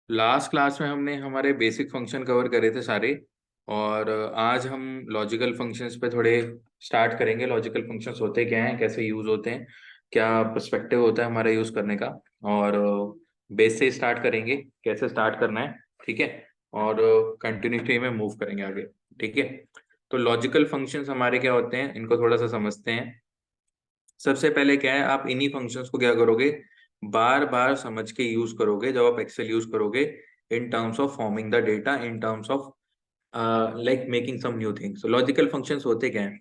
Last class में हमने हमारे बेसिक फंक्शन कवर करे थे सारे। और आज हम लॉजिकल फंक्शंस पे थोड़े स्टार्ट करेंगे। लॉजिकल फंक्शंस होते क्या हैं, कैसे यूज होते हैं, क्या पर्सपेक्टिव होता है हमारा यूज करने का। और बेस से स्टार्ट करेंगे, कैसे स्टार्ट करना है, ठीक है। और कंटिन्यूटी में मूव करेंगे आगे, ठीक है। तो लॉजिकल फंक्शंस हमारे क्या होते हैं, इनको थोड़ा सा समझते हैं। सबसे पहले क्या है, आप इन्हीं फंक्शंस को क्या करोगे, बार बार समझ के यूज करोगे जब आप एक्सेल यूज करोगे, in terms of forming the data, in terms of like making some new things. Logical functions होते क्या हैं?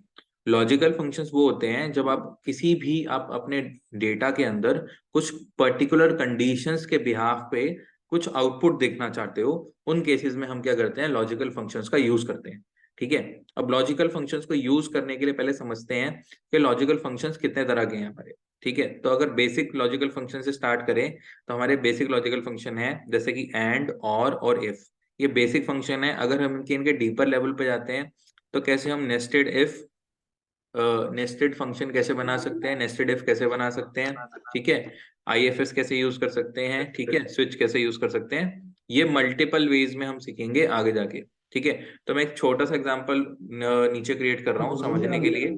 लॉजिकल फंक्शंस वो होते हैं जब आप किसी भी आप अपने डेटा के अंदर कुछ पर्टिकुलर कंडीशंस के बिहाफ पे कुछ आउटपुट देखना चाहते हो, उन केसेस में हम क्या करते हैं, लॉजिकल फंक्शंस का यूज करते हैं, ठीक है। अब लॉजिकल फंक्शंस को यूज करने के लिए पहले समझते हैं कि लॉजिकल फंक्शंस कितने तरह के हैं हमारे, ठीक है। तो अगर बेसिक लॉजिकल फंक्शन से स्टार्ट करें तो हमारे बेसिक लॉजिकल फंक्शन है जैसे कि एंड, और इफ। ये बेसिक फंक्शन है। अगर हम इनके डीपर लेवल पे जाते हैं तो कैसे हम नेस्टेड इफ, नेस्टेड फंक्शन कैसे बना सकते हैं, नेस्टेड इफ कैसे बना सकते हैं, ठीक है। आईएफएस कैसे यूज कर सकते हैं, ठीक है। स्विच कैसे यूज कर सकते हैं, ये मल्टीपल वेज में हम सीखेंगे आगे जाके, ठीक है। तो मैं एक छोटा सा एग्जांपल नीचे क्रिएट कर रहा हूँ समझने के लिए।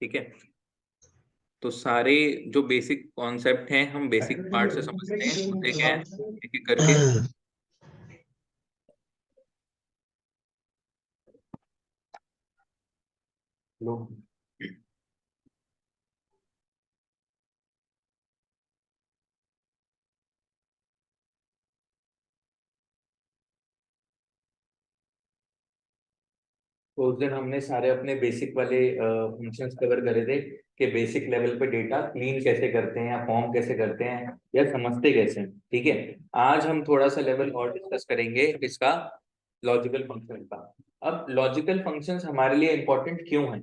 ठीक है। तो सारे जो बेसिक कॉन्सेप्ट हैं हम बेसिक पार्ट से समझते हैं, होते क्या है एक एक करके। लो, तो उस दिन हमने सारे अपने बेसिक वाले फंक्शंस कवर करे थे कि बेसिक लेवल पे डेटा क्लीन कैसे करते हैं या फॉर्म कैसे करते हैं या समझते कैसे हैं, ठीक है। आज हम थोड़ा सा लेवल और डिस्कस करेंगे इसका, लॉजिकल फंक्शन का। अब लॉजिकल फंक्शंस हमारे लिए इंपॉर्टेंट क्यों हैं,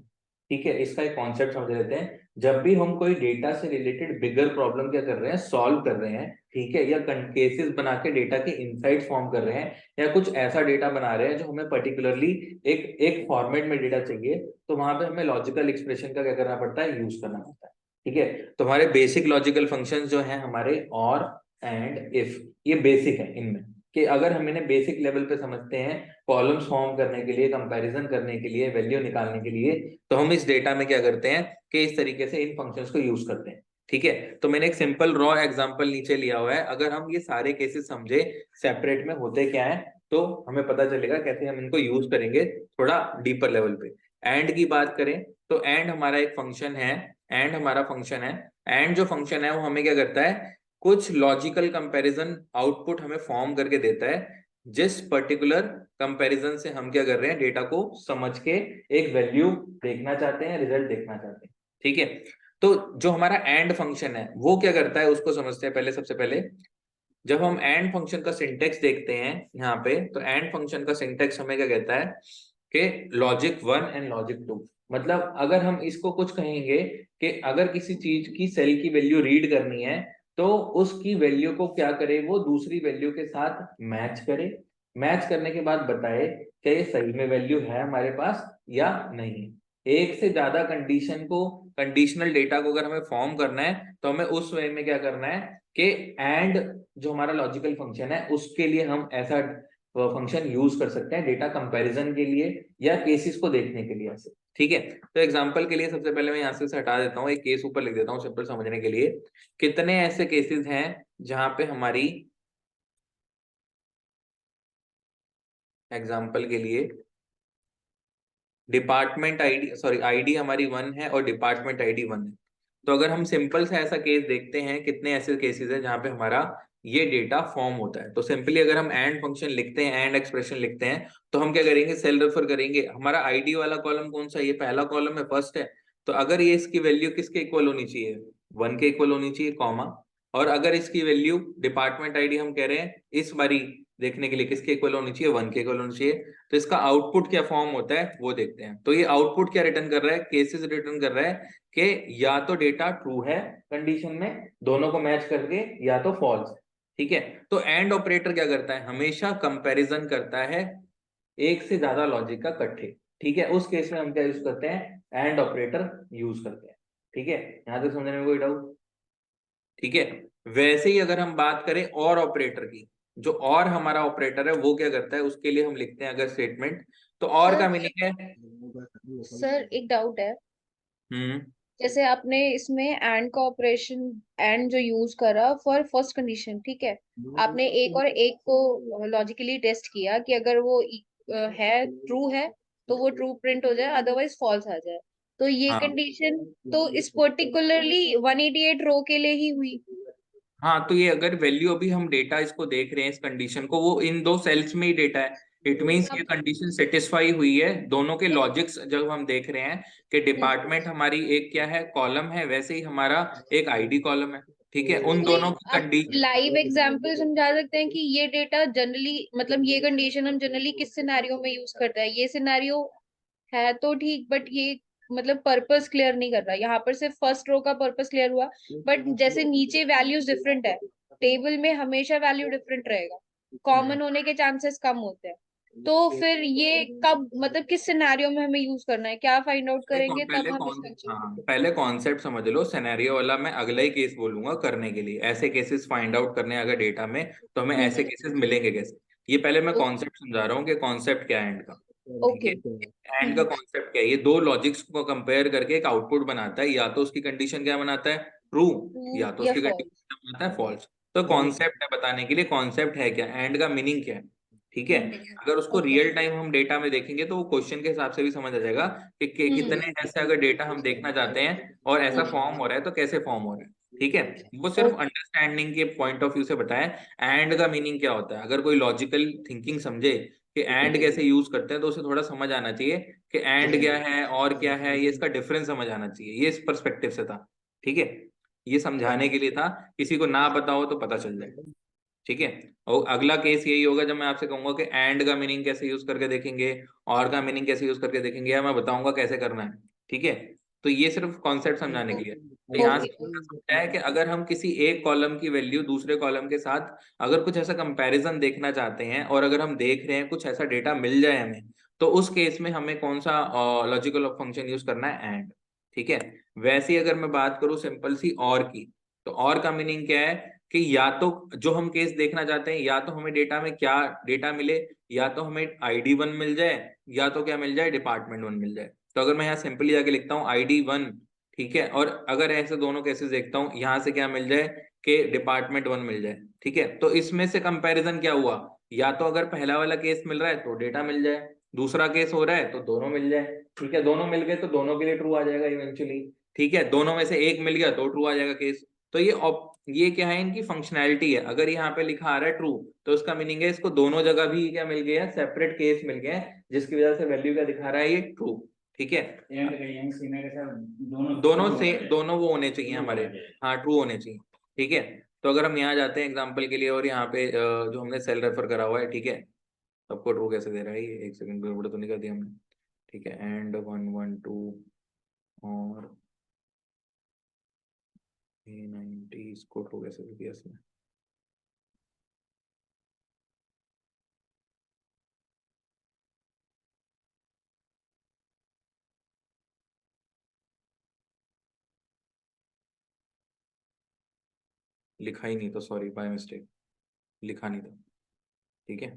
ठीक है, इसका एक कॉन्सेप्ट समझ लेते हैं। जब भी हम कोई डेटा से रिलेटेड बिगर प्रॉब्लम क्या कर रहे हैं, सॉल्व कर रहे हैं, ठीक है, या केसेस बना के डेटा के इनसाइट्स फॉर्म कर रहे हैं, या कुछ ऐसा डेटा बना रहे हैं जो हमें पर्टिकुलरली एक एक फॉर्मेट में डेटा चाहिए, तो वहां पे हमें लॉजिकल एक्सप्रेशन का क्या करना पड़ता है, यूज करना पड़ता है, ठीक है। तो हमारे बेसिक लॉजिकल फंक्शंस जो हैं हमारे और, एंड, इफ, ये बेसिक है इनमें, कि अगर हम इन्हें बेसिक लेवल पे समझते हैं, कॉलम्स फॉर्म करने के लिए, कंपैरिजन करने के लिए, वैल्यू निकालने के लिए, तो हम इस डेटा में क्या करते हैं कि इस तरीके से इन फंक्शंस को यूज करते हैं, ठीक है। तो मैंने एक सिंपल रॉ एग्जांपल नीचे लिया हुआ है। अगर हम ये सारे केसेस समझे सेपरेट में होते क्या है, तो हमें पता चलेगा कैसे हम इनको यूज करेंगे थोड़ा डीपर लेवल पे। एंड की बात करें तो एंड हमारा एक फंक्शन है, एंड हमारा फंक्शन है। एंड जो फंक्शन है वो हमें क्या करता है, कुछ लॉजिकल कंपैरिजन आउटपुट हमें फॉर्म करके देता है, जिस पर्टिकुलर कंपैरिजन से हम क्या कर रहे हैं, डेटा को समझ के एक वैल्यू देखना चाहते हैं, रिजल्ट देखना चाहते हैं, ठीक है। तो जो हमारा एंड फंक्शन है वो क्या करता है, उसको समझते हैं पहले। सबसे पहले जब हम एंड फंक्शन का सिंटेक्स देखते हैं यहाँ पे, तो एंड फंक्शन का सिंटेक्स हमें क्या कहता है कि लॉजिक 1 एंड लॉजिक 2। मतलब अगर हम इसको कुछ कहेंगे कि अगर किसी चीज की सेल की वैल्यू रीड करनी है, तो उसकी वैल्यू को क्या करे, वो दूसरी वैल्यू के साथ मैच करे। मैच करने के बाद बताए कि ये सही में वैल्यू है हमारे पास या नहीं। एक से ज्यादा कंडीशन को, कंडीशनल डेटा को अगर हमें फॉर्म करना है, तो हमें उस वे में क्या करना है कि एंड जो हमारा लॉजिकल फंक्शन है उसके लिए हम ऐसा फंक्शन यूज कर सकते हैं, डेटा कंपैरिजन के लिए या केसेस को देखने के लिए ऐसे, ठीक है। तो एग्जांपल के लिए सबसे पहले मैं यहाँ से हटा देता हूँ, एक केस ऊपर लिख देता हूँ सिंपल समझने के लिए। कितने ऐसे केसेस हैं जहां पे हमारी, एग्जांपल के लिए, डिपार्टमेंट आईडी, सॉरी, आईडी हमारी 1 है और डिपार्टमेंट आईडी 1 है। तो अगर हम सिंपल सा ऐसा केस देखते हैं, कितने ऐसे केसेस हैं जहां पे हमारा ये डेटा फॉर्म होता है, तो सिंपली अगर हम एंड फंक्शन लिखते हैं, एंड एक्सप्रेशन लिखते हैं, तो हम क्या करेंगे, सेल रेफर करेंगे। हमारा आईडी वाला कॉलम कौन सा है, ये पहला कॉलम है, फर्स्ट है। तो अगर ये इसकी वैल्यू किसके इक्वल होनी चाहिए, 1 के इक्वल होनी चाहिए, कॉमा। और अगर इसकी वैल्यू डिपार्टमेंट आईडी हम कह रहे हैं इस बारी देखने के लिए किसके इक्वल होनी चाहिए, 1 के इक्वल होनी चाहिए। तो इसका आउटपुट क्या फॉर्म होता है वो देखते हैं। तो ये आउटपुट क्या रिटर्न कर रहा है, केसेस रिटर्न कर रहा है कि या तो डेटा ट्रू है कंडीशन में दोनों को मैच करके, या तो फॉल्स। ठीक है, तो एंड ऑपरेटर क्या करता है, हमेशा कंपैरिजन करता है एक से ज्यादा लॉजिक का इकट्ठे। ठीक है, उस केस में हम क्या यूज करते हैं, एंड ऑपरेटर यूज करते हैं। ठीक है, यहां तक समझने में कोई डाउट? ठीक है, वैसे ही अगर हम बात करें और ऑपरेटर की, जो और हमारा ऑपरेटर है वो क्या करता है, उसके लिए हम लिखते हैं अगर स्टेटमेंट, तो और सर का मीनिंग है। सर एक डाउट है। हम्म। जैसे आपने इसमें एंड का ऑपरेशन, एंड जो यूज करा फॉर फर्स्ट कंडीशन, ठीक है, आपने एक और एक को लॉजिकली टेस्ट किया कि अगर वो है, ट्रू है, तो वो ट्रू प्रिंट हो जाए, अदरवाइज फॉल्स आ जाए। तो ये हाँ कंडीशन तो इस पर्टिकुलरली 188 रो के लिए ही हुई। हाँ, तो ये अगर वैल्यू अभी हम डेटा इसको देख रहे हैं, इस कंडीशन को, वो इन दो सेल्स में ही डेटा है। इट मींस ये अब कंडीशन सेटिस्फाई हुई है, दोनों के नहीं, लॉजिक्स जब हम देख रहे हैं कि डिपार्टमेंट हमारी एक क्या है, कॉलम है, वैसे ही हमारा एक आईडी कॉलम है। ठीक है, उन नहीं, दोनों की आप कंडीशन। लाइव एग्जांपल समझा सकते हैं कि ये डेटा जनरली, मतलब ये कंडीशन हम जनरली किस सिनेरियो में यूज करते हैं? ये सिनेरियो है तो ठीक, बट ये मतलब पर्पस क्लियर नहीं कर रहा। यहाँ पर सिर्फ फर्स्ट रो का पर्पस क्लियर हुआ, बट जैसे नीचे वैल्यूज डिफरेंट है, टेबल में हमेशा वैल्यू डिफरेंट रहेगा, कॉमन होने के चांसेस कम होते हैं। तो फिर ये कब, मतलब किस सिनेरियो में हमें यूज करना है, क्या फाइंड आउट करेंगे तब हम इसका हाँ, पहले कॉन्सेप्ट समझ लो, सिनेरियो वाला मैं अगला ही केस बोलूंगा करने के लिए। ऐसे केसेस फाइंड आउट करने अगर डेटा में, तो हमें ऐसे केसेस मिलेंगे कैसे। ये पहले मैं कॉन्सेप्ट समझा रहा हूँ कि कॉन्सेप्ट क्या है एंड का। ठीक ओके। है, एंड का कॉन्सेप्ट क्या है, ये दो लॉजिक्स को कंपेयर करके एक आउटपुट बनाता है, या तो उसकी कंडीशन क्या बनाता है, ट्रू, ट्रू या तो या उसकी कंडीशन फॉल्स। क्या बनाता है, फॉल्स। तो कॉन्सेप्ट है बताने के लिए, कॉन्सेप्ट है क्या, एंड का मीनिंग क्या है। ठीक है, अगर उसको ओके। रियल टाइम हम डेटा में देखेंगे तो वो क्वेश्चन के हिसाब से भी समझ आ जाएगा कि कितने ऐसे अगर डेटा हम देखना चाहते हैं और ऐसा फॉर्म हो रहा है तो कैसे फॉर्म हो रहा है। ठीक है, वो सिर्फ ओके। अंडरस्टैंडिंग के पॉइंट ऑफ व्यू से बताया एंड का मीनिंग क्या होता है। अगर कोई लॉजिकल थिंकिंग समझे कि एंड कैसे यूज करते हैं, तो उसे थोड़ा समझ आना चाहिए कि एंड क्या है और क्या है, ये इसका डिफरेंस समझ आना चाहिए। ये इस पर्सपेक्टिव से था। ठीक है, ये समझाने के लिए था, किसी को ना पता हो तो पता चल जाए। ठीक है, और अगला केस यही होगा जब मैं आपसे कहूंगा कि एंड का मीनिंग कैसे यूज करके देखेंगे, और का मीनिंग कैसे यूज करके देखेंगे, या मैं बताऊंगा कैसे करना है। ठीक है, तो ये सिर्फ कॉन्सेप्ट समझाने के लिए। तो यहाँ से ओके। पता समझता है कि अगर हम किसी एक कॉलम की वैल्यू दूसरे कॉलम के साथ अगर कुछ ऐसा कंपैरिजन देखना चाहते हैं, और अगर हम देख रहे हैं कुछ ऐसा डेटा मिल जाए हमें, तो उस केस में हमें कौन सा लॉजिकल फंक्शन यूज करना है, एंड। ठीक है, वैसे ही अगर मैं बात करूं सिंपल सी और की, तो और का मीनिंग क्या है कि या तो जो हम केस देखना चाहते हैं, या तो हमें डेटा में क्या डेटा मिले, या तो हमें ID 1 मिल जाए, या तो क्या मिल जाए, डिपार्टमेंट 1 मिल जाए। तो अगर मैं यहाँ सिंपली जाके लिखता हूँ ID 1, ठीक है, और अगर ऐसे दोनों केसेस देखता हूँ, यहाँ से क्या मिल जाए कि डिपार्टमेंट 1 मिल जाए। ठीक है, तो इसमें से कंपैरिजन क्या हुआ, या तो अगर पहला वाला केस मिल रहा है तो डेटा मिल जाए, दूसरा केस हो रहा है तो दोनों मिल जाए। ठीक है, दोनों मिल गए तो दोनों के लिए ट्रू आ जाएगा इवेंचुअली। ठीक है, दोनों में से एक मिल गया तो ट्रू आ जाएगा केस। तो ये क्या है, इनकी फंक्शनैलिटी है। अगर यहाँ पे लिखा आ रहा है ट्रू, तो उसका मीनिंग है इसको दोनों जगह भी क्या मिल गया, सेपरेट केस मिल गया है, जिसकी वजह से वैल्यू क्या दिखा रहा है, ये ट्रू। ठीक है, दोनों वो होने चाहिए हमारे, हाँ ट्रू होने चाहिए। ठीक है, तो अगर हम यहाँ जाते हैं एग्जाम्पल के लिए, और यहाँ पे जो हमने सेल रेफर करा हुआ है, ठीक है, सबको ट्रू कैसे दे रहा है ये, एक सेकंड गड़बड़ तो नहीं कर दिया हमने। ठीक है, एंड 112 और A90, इसको ट्रू कैसे दे दिया इसने। लिखा ही नहीं तो सॉरी, बाय मिस्टेक, लिखा नहीं था। ठीक है,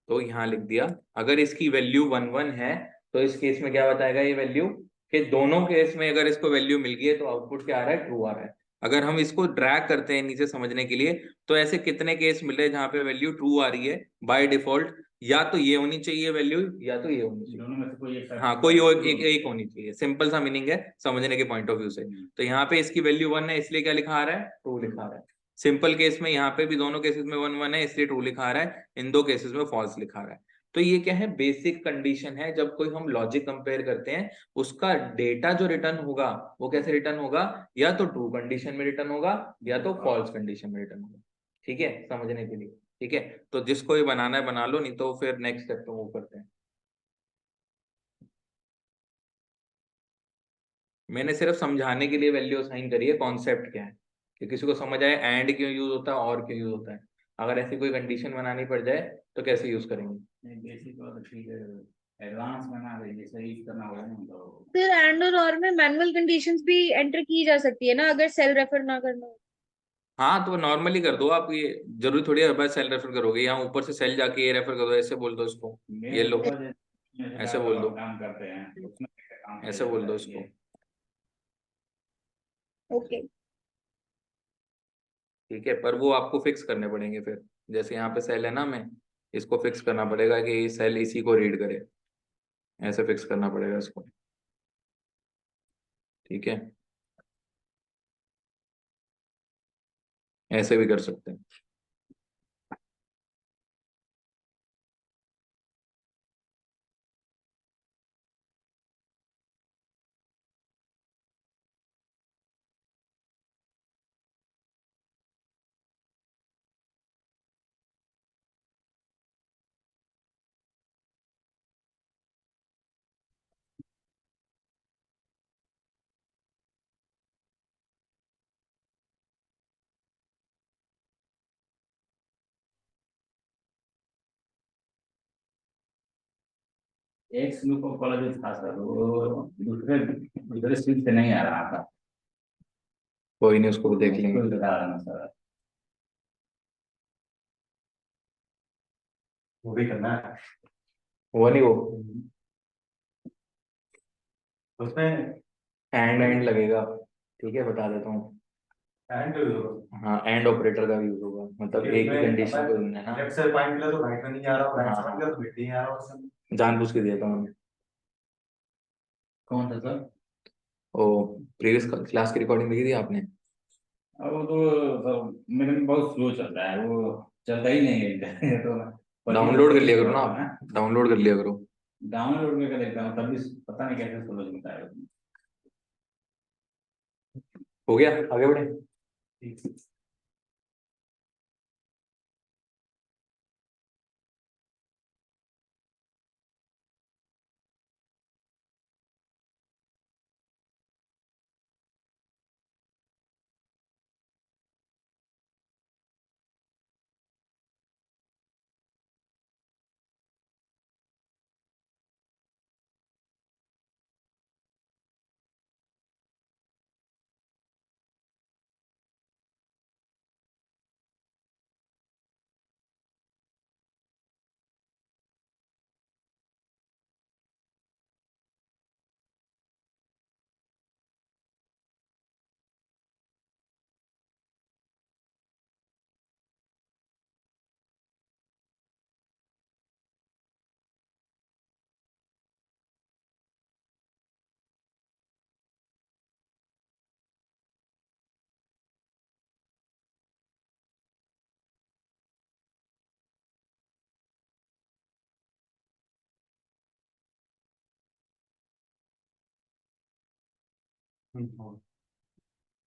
तो यहाँ लिख दिया, अगर इसकी वैल्यू 1 1 है, तो इस केस में क्या बताएगा ये वैल्यू, कि दोनों केस में अगर इसको वैल्यू मिल गई है तो आउटपुट क्या आ रहा है, ट्रू आ रहा है। अगर हम इसको ड्रैग करते हैं नीचे समझने के लिए, तो ऐसे कितने केस मिल रहे हैं जहां पे वैल्यू ट्रू आ रही है बाय डिफॉल्ट, या तो ये होनी चाहिए वैल्यू, या तो ये होनी चाहिए, दोनों में से कोई एक, हाँ कोई और एक होनी चाहिए। सिंपल सा मीनिंग है समझने के पॉइंट ऑफ व्यू से। तो यहाँ पे इसकी वैल्यू 1 है, इसलिए क्या लिखा आ रहा है, ट्रू लिखा आ रहा है। सिंपल केस में यहाँ पे भी दोनों केसेस में 1 1 है, इसलिए ट्रू लिखा आ रहा है, इन दो केसेस में फॉल्स लिखा आ रहा है। तो ये क्या है, बेसिक कंडीशन है। जब कोई हम लॉजिक कंपेयर करते हैं, उसका डेटा जो रिटर्न होगा वो कैसे रिटर्न होगा, या तो ट्रू कंडीशन में रिटर्न होगा, या तो फॉल्स कंडीशन में रिटर्न होगा। ठीक है, समझने के लिए। ठीक है, तो जिसको भी बनाना है बना लो, नहीं तो फिर नेक्स्ट स्टेप पे वो करते हैं। मैंने सिर्फ समझाने के लिए वैल्यू असाइन करी है, कॉन्सेप्ट क्या है, कि किसी को समझ आए एंड क्यों यूज होता है और क्यों यूज होता है। अगर ऐसी कोई कंडीशन बनानी पड़ जाए तो कैसे यूज करेंगे। बेसिक वाला ठीक है, एडवांस बना रहे जैसे यूज करना होगा ना तो। फिर एंड और में मैनुअल कंडीशंस भी एंटर की जा सकती है ना, अगर सेल रेफर ना करना हो। हाँ तो नॉर्मली कर दो आप, ये जरूरी थोड़ी हर बार सेल रेफर करोगे, यहाँ ऊपर से सेल जाके ये रेफर कर दो, ऐसे बोल दो इसको, ये मेन लो, प्रोजेक्ट ऐसे बोल दो, काम करते हैं उसमें काम किया ऐसे बोल जाता दो है इसको। ये। ओके। ठीक है, पर वो आपको फिक्स करने पड़ेंगे फिर, जैसे यहाँ पे सेल है ना, हमें इसको फिक्स करना पड़ेगा कि सेल इसी को रीड करे, ऐसे फिक्स करना पड़ेगा इसको। ठीक है, ऐसे भी कर सकते हैं। एक स्लूप वाला जो था सर वो दूसरे दूसरे स्पीड से नहीं आ रहा था। कोई नहीं, उसको देख लेंगे। उसको बता रहा ना सर। वो भी करना है वो नहीं, वो उसमें एंड लगेगा। ठीक है, बता देता हूँ। एंड हाँ, एंड ऑपरेटर का यूज होगा, मतलब एक ही कंडीशन को ढूंढना है ना। लेफ्ट से पॉइंट मिला तो राइट में नहीं आ रहा, और राइट से हाँ, पॉइंट मिला तो मिड नहीं आ रहा उसमें। जानबूझ के दिया था मैंने। कौन था सर? ओ, प्रीवियस क्लास की रिकॉर्डिंग देखी थी आपने। अब वो तो सर मेरे में बहुत स्लो चल रहा है, वो चलता ही नहीं है तो डाउनलोड कर लिया करो ना आप, डाउनलोड कर लिया करो। डाउनलोड करके देखता हूँ तब भी पता नहीं कैसे स्लो चलता है उसमें। हो गया, आगे बढ़े।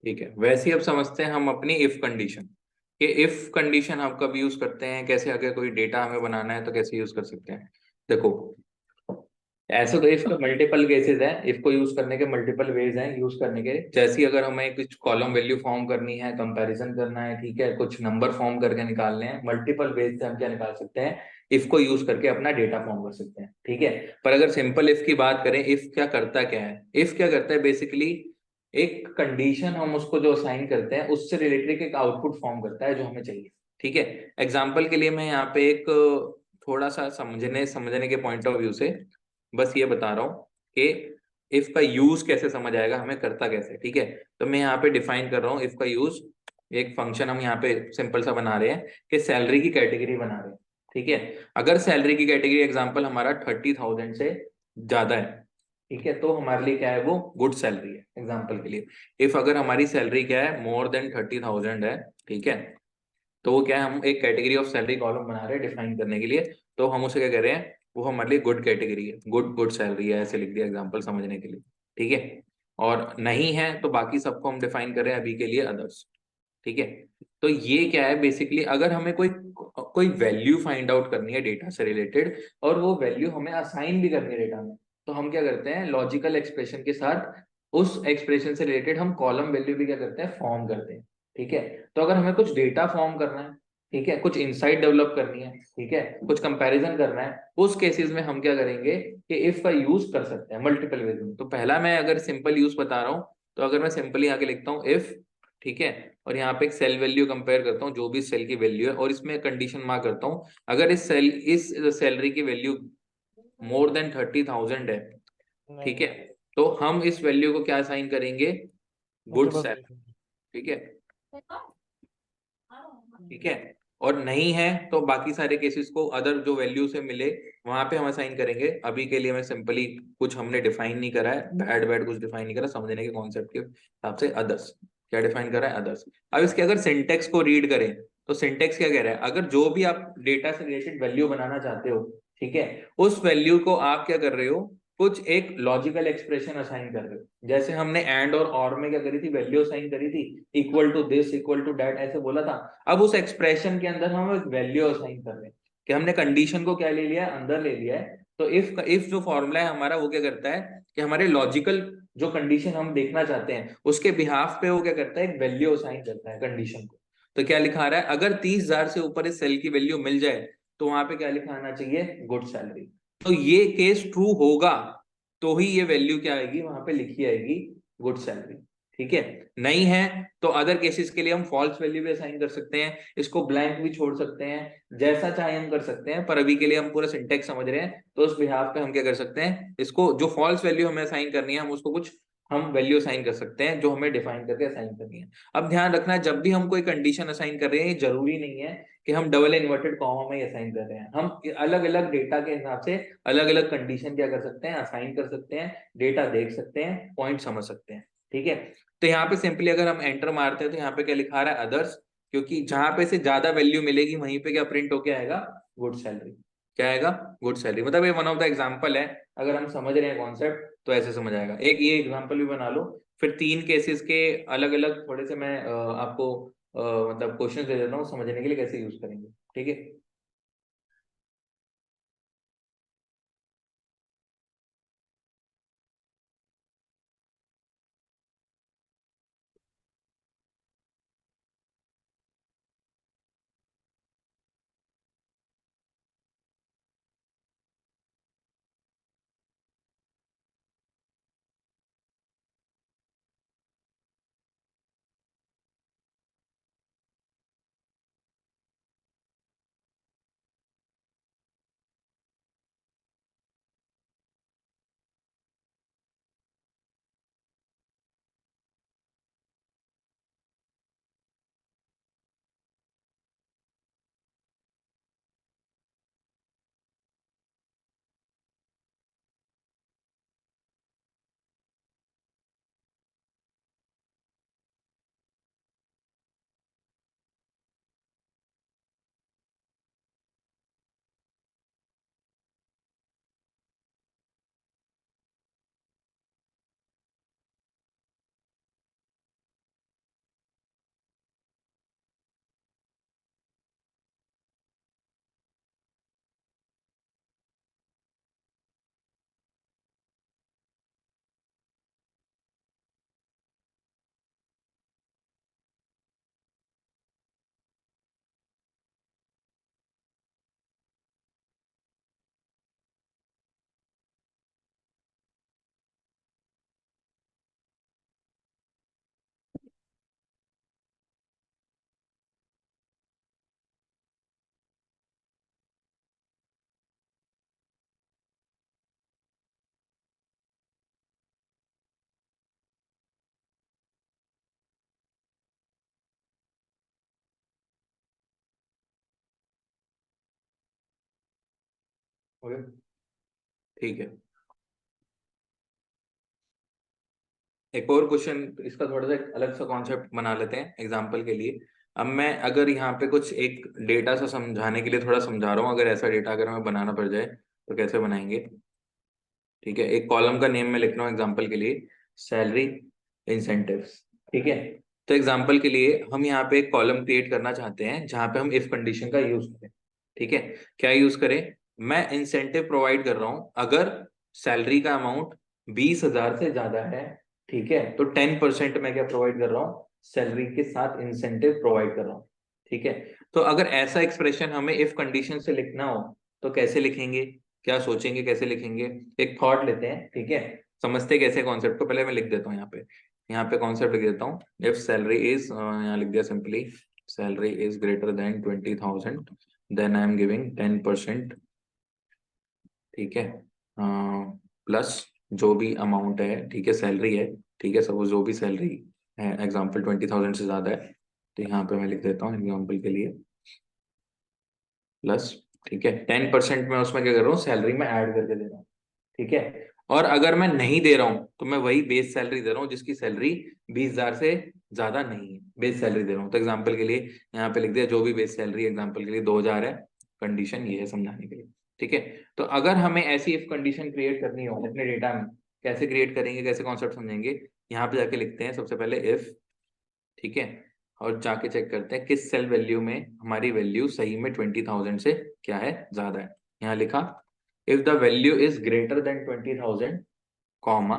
ठीक है, वैसे ही अब समझते हैं हम अपनी इफ कंडीशन, कि इफ कंडीशन हम कब यूज करते हैं, कैसे, अगर कोई डेटा हमें बनाना है तो कैसे यूज कर सकते हैं। देखो, ऐसे तो इफ मल्टीपल केसेस हैं, इफ को यूज करने के मल्टीपल वेज हैं यूज करने के। जैसे ही अगर हमें कुछ कॉलम वैल्यू फॉर्म करनी है, कंपैरिजन करना है, ठीक है, कुछ नंबर फॉर्म करके निकालने हैं, मल्टीपल वेज से हम क्या निकाल सकते हैं, इफ को यूज करके अपना डेटा फॉर्म कर सकते हैं। ठीक है, पर अगर सिंपल इफ की बात करें, इफ क्या करता क्या है, इफ क्या करता है बेसिकली, एक कंडीशन हम उसको जो असाइन करते हैं उससे रिलेटेड एक आउटपुट फॉर्म करता है जो हमें चाहिए। ठीक है, एग्जाम्पल के लिए मैं यहाँ पे एक थोड़ा सा समझने समझने के पॉइंट ऑफ व्यू से बस ये बता रहा हूँ कि इफ का यूज कैसे समझ आएगा, हमें करता कैसे। ठीक है, तो मैं यहाँ पे डिफाइन कर रहा हूँ इफ का यूज। एक फंक्शन हम यहाँ पे सिंपल सा बना रहे हैं कि सैलरी की कैटेगरी बना रहे हैं। ठीक है, अगर सैलरी की कैटेगरी एग्जांपल हमारा 30,000 से ज्यादा है, ठीक है, तो हमारे लिए क्या है, वो गुड सैलरी है। एग्जांपल के लिए, इफ अगर हमारी सैलरी क्या है, मोर देन 30,000 है, ठीक है, तो वो क्या है, हम एक कैटेगरी ऑफ सैलरी कॉलम बना रहे हैं डिफाइन करने के लिए, तो हम उसे क्या कह रहे हैं, वो हमारे लिए गुड कैटेगरी है, गुड गुड सैलरी है, ऐसे लिख दिया एग्जांपल समझने के लिए। ठीक है, और नहीं है तो बाकी सबको हम डिफाइन कर रहे हैं अभी के लिए अदर्स। ठीक है। तो ये क्या है बेसिकली, अगर हमें कोई कोई वैल्यू फाइंड आउट करनी है डेटा से रिलेटेड और वो वैल्यू हमें असाइन भी करनी है डेटा में, तो हम क्या करते हैं, लॉजिकल एक्सप्रेशन के साथ उस एक्सप्रेशन से रिलेटेड हम कॉलम वैल्यू भी क्या करते हैं, फॉर्म करते हैं। ठीक है। तो अगर हमें कुछ डेटा फॉर्म करना है, ठीक है, कुछ इनसाइट डेवलप करनी है, ठीक है, कुछ कंपैरिजन करना है, उस केसेस में हम क्या करेंगे कि इफ का यूज कर सकते हैं मल्टीपल वेज में। तो पहला मैं अगर सिंपल यूज बता रहा हूँ, तो अगर मैं सिंपली आके लिखता हूँ इफ, ठीक है, और यहाँ पे एक सेल वैल्यू कंपेयर करता हूँ जो भी सेल की वैल्यू है, और इसमें कंडीशन मार्क करता हूँ, अगर इस सैलरी की वैल्यू मोर देन 30,000 है, ठीक है, तो हम इस वैल्यू को क्या साइन करेंगे, गुड सेल। ठीक है। ठीक है। और नहीं है तो बाकी सारे केसेस को अदर जो वैल्यू से मिले वहां पे हम असाइन करेंगे। अभी के लिए मैं सिंपली, कुछ हमने डिफाइन नहीं करा है, बैड बैड कुछ डिफाइन नहीं करा, समझने के कॉन्सेप्ट के हिसाब से अदर्स क्या डिफाइन करा है, अदर्स। अब इसके अगर सिंटेक्स को रीड करें तो सिंटेक्स क्या कह रहा है, अगर जो भी आप डेटा से रिलेटेड वैल्यू बनाना चाहते हो, ठीक है, उस वैल्यू को आप क्या कर रहे हो, कुछ एक लॉजिकल एक्सप्रेशन असाइन कर रहे हो। जैसे हमने एंड और में क्या करी थी, वैल्यू असाइन करी थी, equal to this, equal to that, ऐसे बोला था। अब उस एक्सप्रेशन के अंदर हम एक वैल्यू असाइन कर रहे हैं कि हमने कंडीशन को क्या ले लिया है, अंदर ले लिया है। तो इफ जो फॉर्मूला है हमारा वो क्या करता है कि हमारे लॉजिकल जो कंडीशन हम देखना चाहते हैं उसके बिहाफ पे वो क्या करता है, एक वैल्यू असाइन करता है कंडीशन को। तो क्या लिखा रहा है, अगर 30,000 से ऊपर इस सेल की वैल्यू मिल जाए तो वहां पे क्या लिखा आना चाहिए, गुड सैलरी। तो ये केस ट्रू होगा तो ही ये वैल्यू क्या आएगी, वहां पे लिखी आएगी गुड सैलरी। ठीक है। नहीं है तो अदर केसेस के लिए हम फॉल्स वैल्यू भी असाइन कर सकते हैं, इसको ब्लैंक भी छोड़ सकते हैं, जैसा चाहे हम कर सकते हैं। पर अभी के लिए हम पूरा सिंटेक्स समझ रहे हैं, तो उस बिहाफ पे हम क्या कर सकते हैं, इसको जो फॉल्स वैल्यू हमें असाइन करनी है हम उसको कुछ हम वैल्यू असाइन कर सकते हैं जो हमें डिफाइन करके असाइन करनी है। अब ध्यान रखना है, जब भी हम कोई कंडीशन असाइन कर रहे हैं, जरूरी नहीं है कि हम डबल इन्वर्टेड कॉमा में असाइन कर रहे हैं। हम अलग अलग डेटा के हिसाब से अलग अलग कंडीशन क्या कर सकते हैं, असाइन कर सकते हैं, डेटा देख सकते हैं, पॉइंट समझ सकते हैं। ठीक है। तो यहाँ पे सिंपली अगर हम एंटर मारते हैं तो यहाँ पे क्या लिखा रहा है, अदर्स, क्योंकि जहां पे से ज्यादा वैल्यू मिलेगी वहीं पे क्या प्रिंट होके आएगा, गुड सैलरी। क्या आएगा, गुड सैलरी। मतलब ये वन ऑफ द एग्जांपल है, अगर हम समझ रहे हैं कॉन्सेप्ट तो ऐसे समझ आएगा। एक ये एग्जांपल भी बना लो, फिर तीन केसेस के अलग अलग थोड़े से मैं आपको मतलब क्वेश्चन दे देता हूँ समझने के लिए कैसे यूज करेंगे। ठीक है। ओके, ठीक है। एक और क्वेश्चन, इसका थोड़ा सा अलग सा कॉन्सेप्ट बना लेते हैं एग्जांपल के लिए। अब मैं अगर यहाँ पे कुछ एक डेटा सा समझाने के लिए थोड़ा समझा रहा हूँ, अगर ऐसा डेटा अगर हमें बनाना पड़ जाए तो कैसे बनाएंगे। ठीक है। एक कॉलम का नेम मैं लिख रहा हूँ एग्जांपल के लिए, सैलरी इंसेंटिव्स। ठीक है। तो एग्जांपल के लिए हम यहाँ पे एक कॉलम क्रिएट करना चाहते हैं जहां पे हम इफ कंडीशन का यूज करें। ठीक है, क्या यूज करें? मैं इंसेंटिव प्रोवाइड कर रहा हूं अगर सैलरी का अमाउंट 20,000 से ज्यादा है। ठीक है, तो 10% मैं क्या प्रोवाइड कर रहा हूँ? सैलरी के साथ इंसेंटिव प्रोवाइड कर रहा हूँ। ठीक है, तो अगर ऐसा एक्सप्रेशन हमें इफ कंडीशन से लिखना हो तो कैसे लिखेंगे? क्या सोचेंगे कैसे लिखेंगे? एक थॉट लेते हैं, ठीक है, समझते कैसे कॉन्सेप्ट को। पहले मैं लिख देता हूँ यहाँ पे कॉन्सेप्ट लिख देता हूँ। इफ सैलरी इज, यहाँ लिख दिया simply, salary is greater than 20,000 than I am giving 10%। ठीक है, प्लस जो भी अमाउंट है, ठीक है, सैलरी है, ठीक है, सपोज जो भी सैलरी है, एग्जाम्पल 20,000 से ज्यादा है, तो यहाँ पे मैं लिख देता हूँ एग्जाम्पल के लिए प्लस। ठीक है, 10% में उसमें क्या कर रहा हूँ? सैलरी में ऐड करके दे रहा हूँ। ठीक है, और अगर मैं नहीं दे रहा हूँ तो मैं वही बेस सैलरी दे रहा हूँ जिसकी सैलरी 20,000 से ज्यादा नहीं है, बेस सैलरी दे रहा हूँ। तो एग्जाम्पल के लिए यहाँ पे लिख दिया जो भी बेस सैलरी, एग्जाम्पल के लिए 2,000 है। कंडीशन ये है समझाने के लिए। ठीक है, तो अगर हमें ऐसी इफ कंडीशन क्रिएट करनी हो अपने डेटा में, कैसे क्रिएट करेंगे, कैसे कॉन्सेप्ट समझेंगे? यहाँ पे जाके लिखते हैं सबसे पहले इफ, ठीक है, और जाके चेक करते हैं किस सेल वैल्यू में हमारी वैल्यू सही में 20,000 से क्या है, ज्यादा है। यहाँ लिखा if the value is greater than 20,000 comma,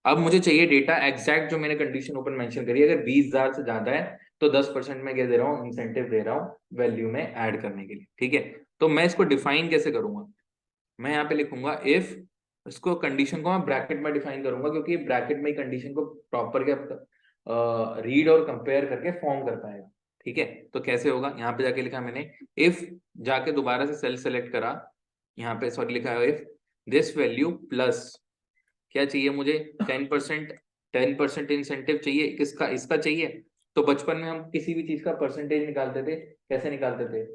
अब मुझे चाहिए डेटा एग्जैक्ट जो मैंने कंडीशन ऊपर मेंशन करी है। अगर 20,000 से ज्यादा है तो 10% में क्या दे रहा हूँ? इंसेंटिव दे रहा हूँ वैल्यू में ऐड करने के लिए। ठीक है, तो मैं इसको डिफाइन कैसे करूंगा? मैं यहाँ पे लिखूंगा इफ, इसको कंडीशन को मैं ब्रैकेट में डिफाइन करूंगा क्योंकि ब्रैकेट में ही कंडीशन को प्रॉपर क्या रीड और कंपेयर करके फॉर्म कर पाएगा। ठीक है, तो कैसे होगा? यहाँ पे जाके लिखा मैंने इफ, जाके दोबारा से सेल सेलेक्ट करा, यहाँ पे सॉरी लिखा है इफ दिस वैल्यू प्लस, क्या चाहिए मुझे? 10%। 10% इंसेंटिव चाहिए किसका? इसका चाहिए। तो बचपन में हम किसी भी चीज का परसेंटेज निकालते थे, कैसे निकालते थे?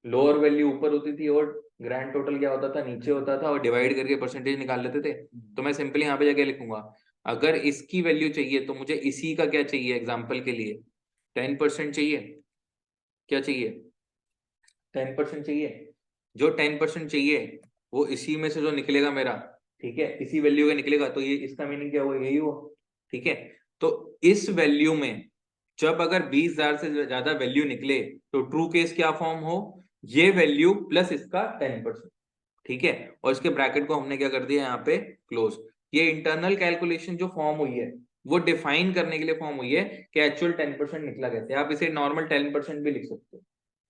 लोअर वैल्यू ऊपर होती थी और ग्रैंड टोटल क्या होता था? नीचे होता था, और डिवाइड करके परसेंटेज निकाल लेते थे। तो मैं सिंपली यहाँ पे जाके लिखूंगा अगर इसकी वैल्यू चाहिए तो मुझे इसी का क्या चाहिए? एग्जाम्पल के लिए 10% चाहिए। क्या चाहिए? 10% चाहिए। जो 10% चाहिए वो इसी में से जो निकलेगा मेरा, ठीक है, इसी वैल्यू का निकलेगा, तो ये इसका मीनिंग क्या हुआ? यही हुआ। ठीक है, तो इस वैल्यू में जब अगर 20,000 से ज्यादा वैल्यू निकले तो ट्रू केस क्या फॉर्म हो? ये वैल्यू प्लस इसका 10%। ठीक है, और इसके ब्रैकेट को हमने क्या कर दिया यहाँ पे? क्लोज। ये इंटरनल कैलकुलेशन जो फॉर्म हुई है वो डिफाइन करने के लिए फॉर्म हुई है कि एक्चुअल 10% निकला कैसे। आप इसे नॉर्मल 10% भी लिख सकते हो,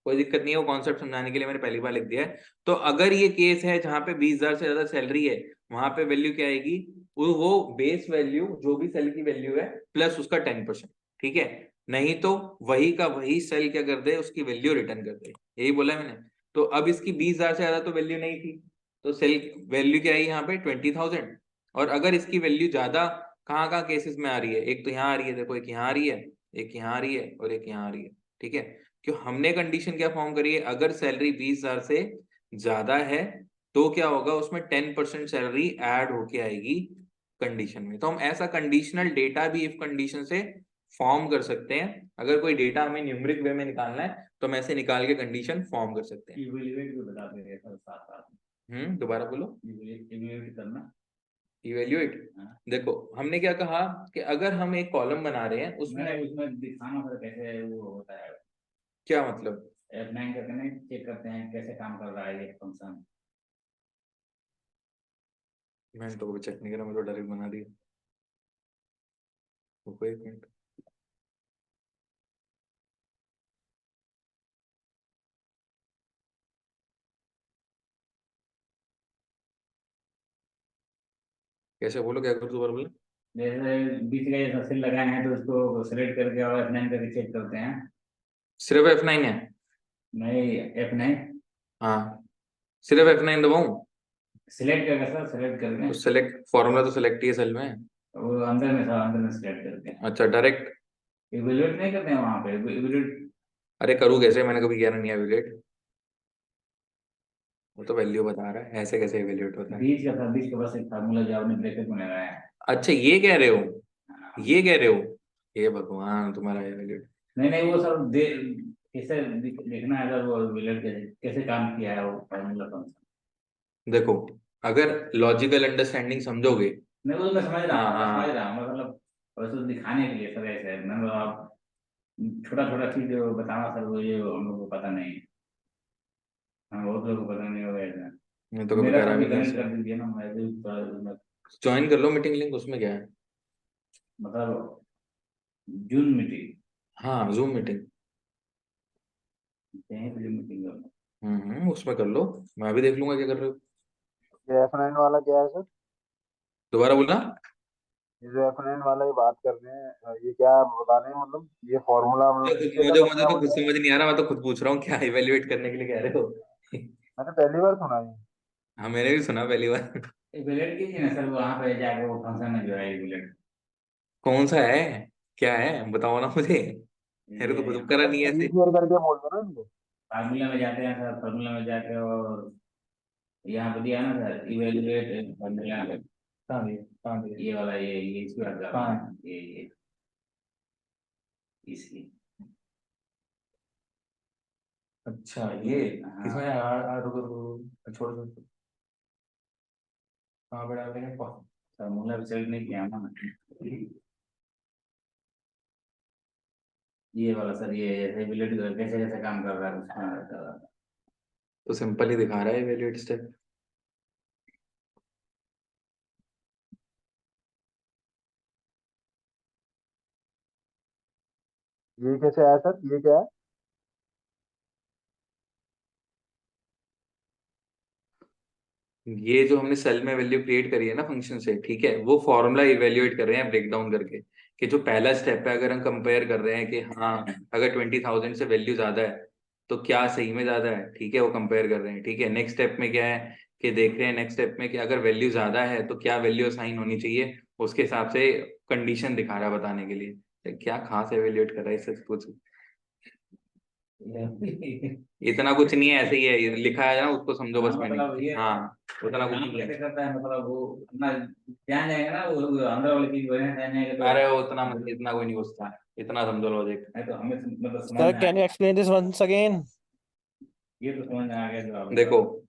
कोई दिक्कत नहीं है। वो कॉन्सेप्ट समझाने के लिए मैंने पहली बार लिख दिया है। तो अगर ये केस है जहां पे 20,000 से ज्यादा सैलरी है, वहां पे वैल्यू क्या आएगी? वो बेस वैल्यू जो भी सेल की वैल्यू है प्लस उसका 10%। ठीक है, नहीं तो वही का वही सेल क्या कर दे? उसकी वैल्यू रिटर्न कर दे। यही बोला है मैंने। तो अब इसकी 20,000 से ज्यादा तो वैल्यू नहीं थी, तो सेल वैल्यू क्या आई यहाँ पे? 20,000। और अगर इसकी वैल्यू ज्यादा, कहाँ कहाँ केसेस में आ रही है? एक तो यहाँ आ रही है, देखो, एक यहाँ आ रही है, एक यहाँ आ रही है, और एक यहाँ आ रही है। ठीक है, क्यों हमने कंडीशन क्या फॉर्म करी है? अगर सैलरी 20,000 से ज्यादा है तो क्या होगा? उसमें 10% सैलरी ऐड होके आएगी कंडीशन में। तो हम ऐसा कंडीशनल डेटा भी इफ कंडीशन से फॉर्म कर सकते हैं। अगर कोई डेटा हमें न्यूमेरिक वे में निकालना है तो हम ऐसे निकाल के कंडीशन फॉर्म कर सकते हैं। इवेल्युएट भी बता दे सर साथ साथ दोबारा बोलो। इवेल्युएट करना। इवेल्युएट, हाँ। देखो हमने क्या कहा कि अगर हम एक कॉलम बना रहे हैं उसमें, मैंने उसमें दिखाना सर कैसे वो होता है। क्या मतलब? F9 करके नहीं चेक करते हैं कैसे काम कर रहा है ये फंक्शन। मैंने तो कभी चेक नहीं करा, मैं तो डायरेक्ट बना दिया। रुको एक मिनट। कैसे बोलो, क्या करो, दोबारा बोलो। जैसे बीच का जैसा सेल लगाए हैं तो उसको सेलेक्ट करके और F9 करके चेक करते हैं। सिर्फ F9 है? नहीं, F9 हाँ, सिर्फ F9 दबाऊं? सिलेक्ट करके सर, सेलेक्ट करके तो सेलेक्ट फॉर्मूला तो सेलेक्ट ही है सेल में। वो अंदर में था, अंदर में सिलेक्ट करके अच्छा, डायरेक्ट? इवेल्युएट नहीं करते हैं वहां पे इवेल्युएट। अरे करूँ कैसे? मैंने कभी किया नहीं है एवेल्यूएट। वो तो वैल्यू बता रहा है, ऐसे कैसे एवेल्यूएट होता है? बीच का था, बीच का बस एक फार्मूला जो आपने ब्रैकेट में लगाया है। अच्छा, ये कह रहे हो? हाँ। ये कह रहे हो? हे भगवान, तुम्हारा एवेल्यूएट। नहीं नहीं, वो सब कैसे देखना है सर, वो इवेल्युएट कैसे कैसे काम किया है वो फार्मूला फंक्शन। देखो, अगर लॉजिकल अंडरस्टैंडिंग समझोगे। नहीं वो तो मैं समझ रहा हाँ हूँ, मैं समझ हाँ, रहा हूँ, मतलब बस वो दिखाने के लिए सर ऐसे मैं मतलब आप छोटा छोटा चीज बताना सर, वो ये हम लोग को पता नहीं है। हाँ, बहुत लोगों को पता नहीं होगा ऐसा। मैं तो कभी मेरा करा साथ भी भी नहीं कनेक्ट ऐसे। कर दीजिए ना, मैं भी थोड़ा ज्वाइन कर लो मीटिंग लिंक, उसमें क्या है। मतलब जूम मीटिंग, हाँ जूम मीटिंग। यहीं पे जूम मीटिंग करना। उसमें कर लो। मैं भी देख लूंगा क्या कर रहे हो। ये F9 वाला क्या है सर? दोबारा बोलना। ये जो F9 वाला ये बात कर रहे हैं, ये क्या बता रहे हैं? मतलब ये फॉर्मूला मतलब मुझे नीचे का मुझे सब मुझे क्या तो हो कुछ जाएगा? समझ नहीं आ रहा, मैं तो खुद पूछ रहा हूँ क्या इवेल्युएट करने के लिए कह रहे हो। मैंने पहली बार सुना है। हाँ मैंने भी सुना पहली बार। इवेलेट कीजिए ना सर, वहाँ पे जाके वो फंक्शन में जो है इवेलेट। कौन सा है, क्या है बताओ ना मुझे। मेरे तो ये खुद करा नहीं है स्क्रीन ऐसे। शेयर करके बोल दो ना इनको। फार्मूला में जाते हैं सर, फार्मूला में जाके और यहाँ पे दिया ना सर, इवेलुएट फार्मूला। कहाँ दिया, कहाँ दिया। ये वाला, ये इसको हटा दो। कहाँ है? ये इसकी। अच्छा ये हाँ, किसमें रुको रुको रुको, छोड़ दो। कहाँ पे डाल देंगे फार्मूला भी सेलेक्ट नहीं किया ना। ये वाला सर, ये इवेलुएट कैसे कैसे काम कर रहा है उसका रहता है। तो सिंपल ही दिखा रहा है इवेल्युएट स्टेप। ये कैसे आया सर? ये क्या है? ये जो हमने सेल में वैल्यू क्रिएट करी है ना फंक्शन से, ठीक है, वो फॉर्मूला इवेल्युएट कर रहे हैं ब्रेक डाउन करके, कि जो पहला स्टेप है अगर हम कंपेयर कर रहे हैं कि हाँ अगर 20,000 से वैल्यू ज्यादा है तो क्या सही में ज्यादा है, ठीक है, वो कंपेयर कर रहे हैं। ठीक है, नेक्स्ट स्टेप में क्या है कि देख रहे हैं नेक्स्ट स्टेप में कि अगर वैल्यू ज्यादा है तो क्या वैल्यू असाइन होनी चाहिए, उसके हिसाब से कंडीशन दिखा रहा है बताने के लिए। तो क्या खास इवेल्युएट कर रहा है इससे कुछ। इतना कुछ नहीं है, ऐसे ही है, ये लिखा है ना, उसको समझो हाँ बस मैंने। मतलब ये हाँ उतना कुछ काम नहीं कैसे है। करता है, मतलब वो अपना ध्यान जाएगा ना, वो अंदर वाली चीज बढ़िया ध्यान जाएगा अरे तो। वो उतना मतलब इतना कोई नहीं घुसता, इतना समझो लॉजिक। नहीं तो हमें मतलब समझ Sir, में आ can you गया। explain this once again? ये तो समझ में आ गया जो आप बता देखो रहे हो।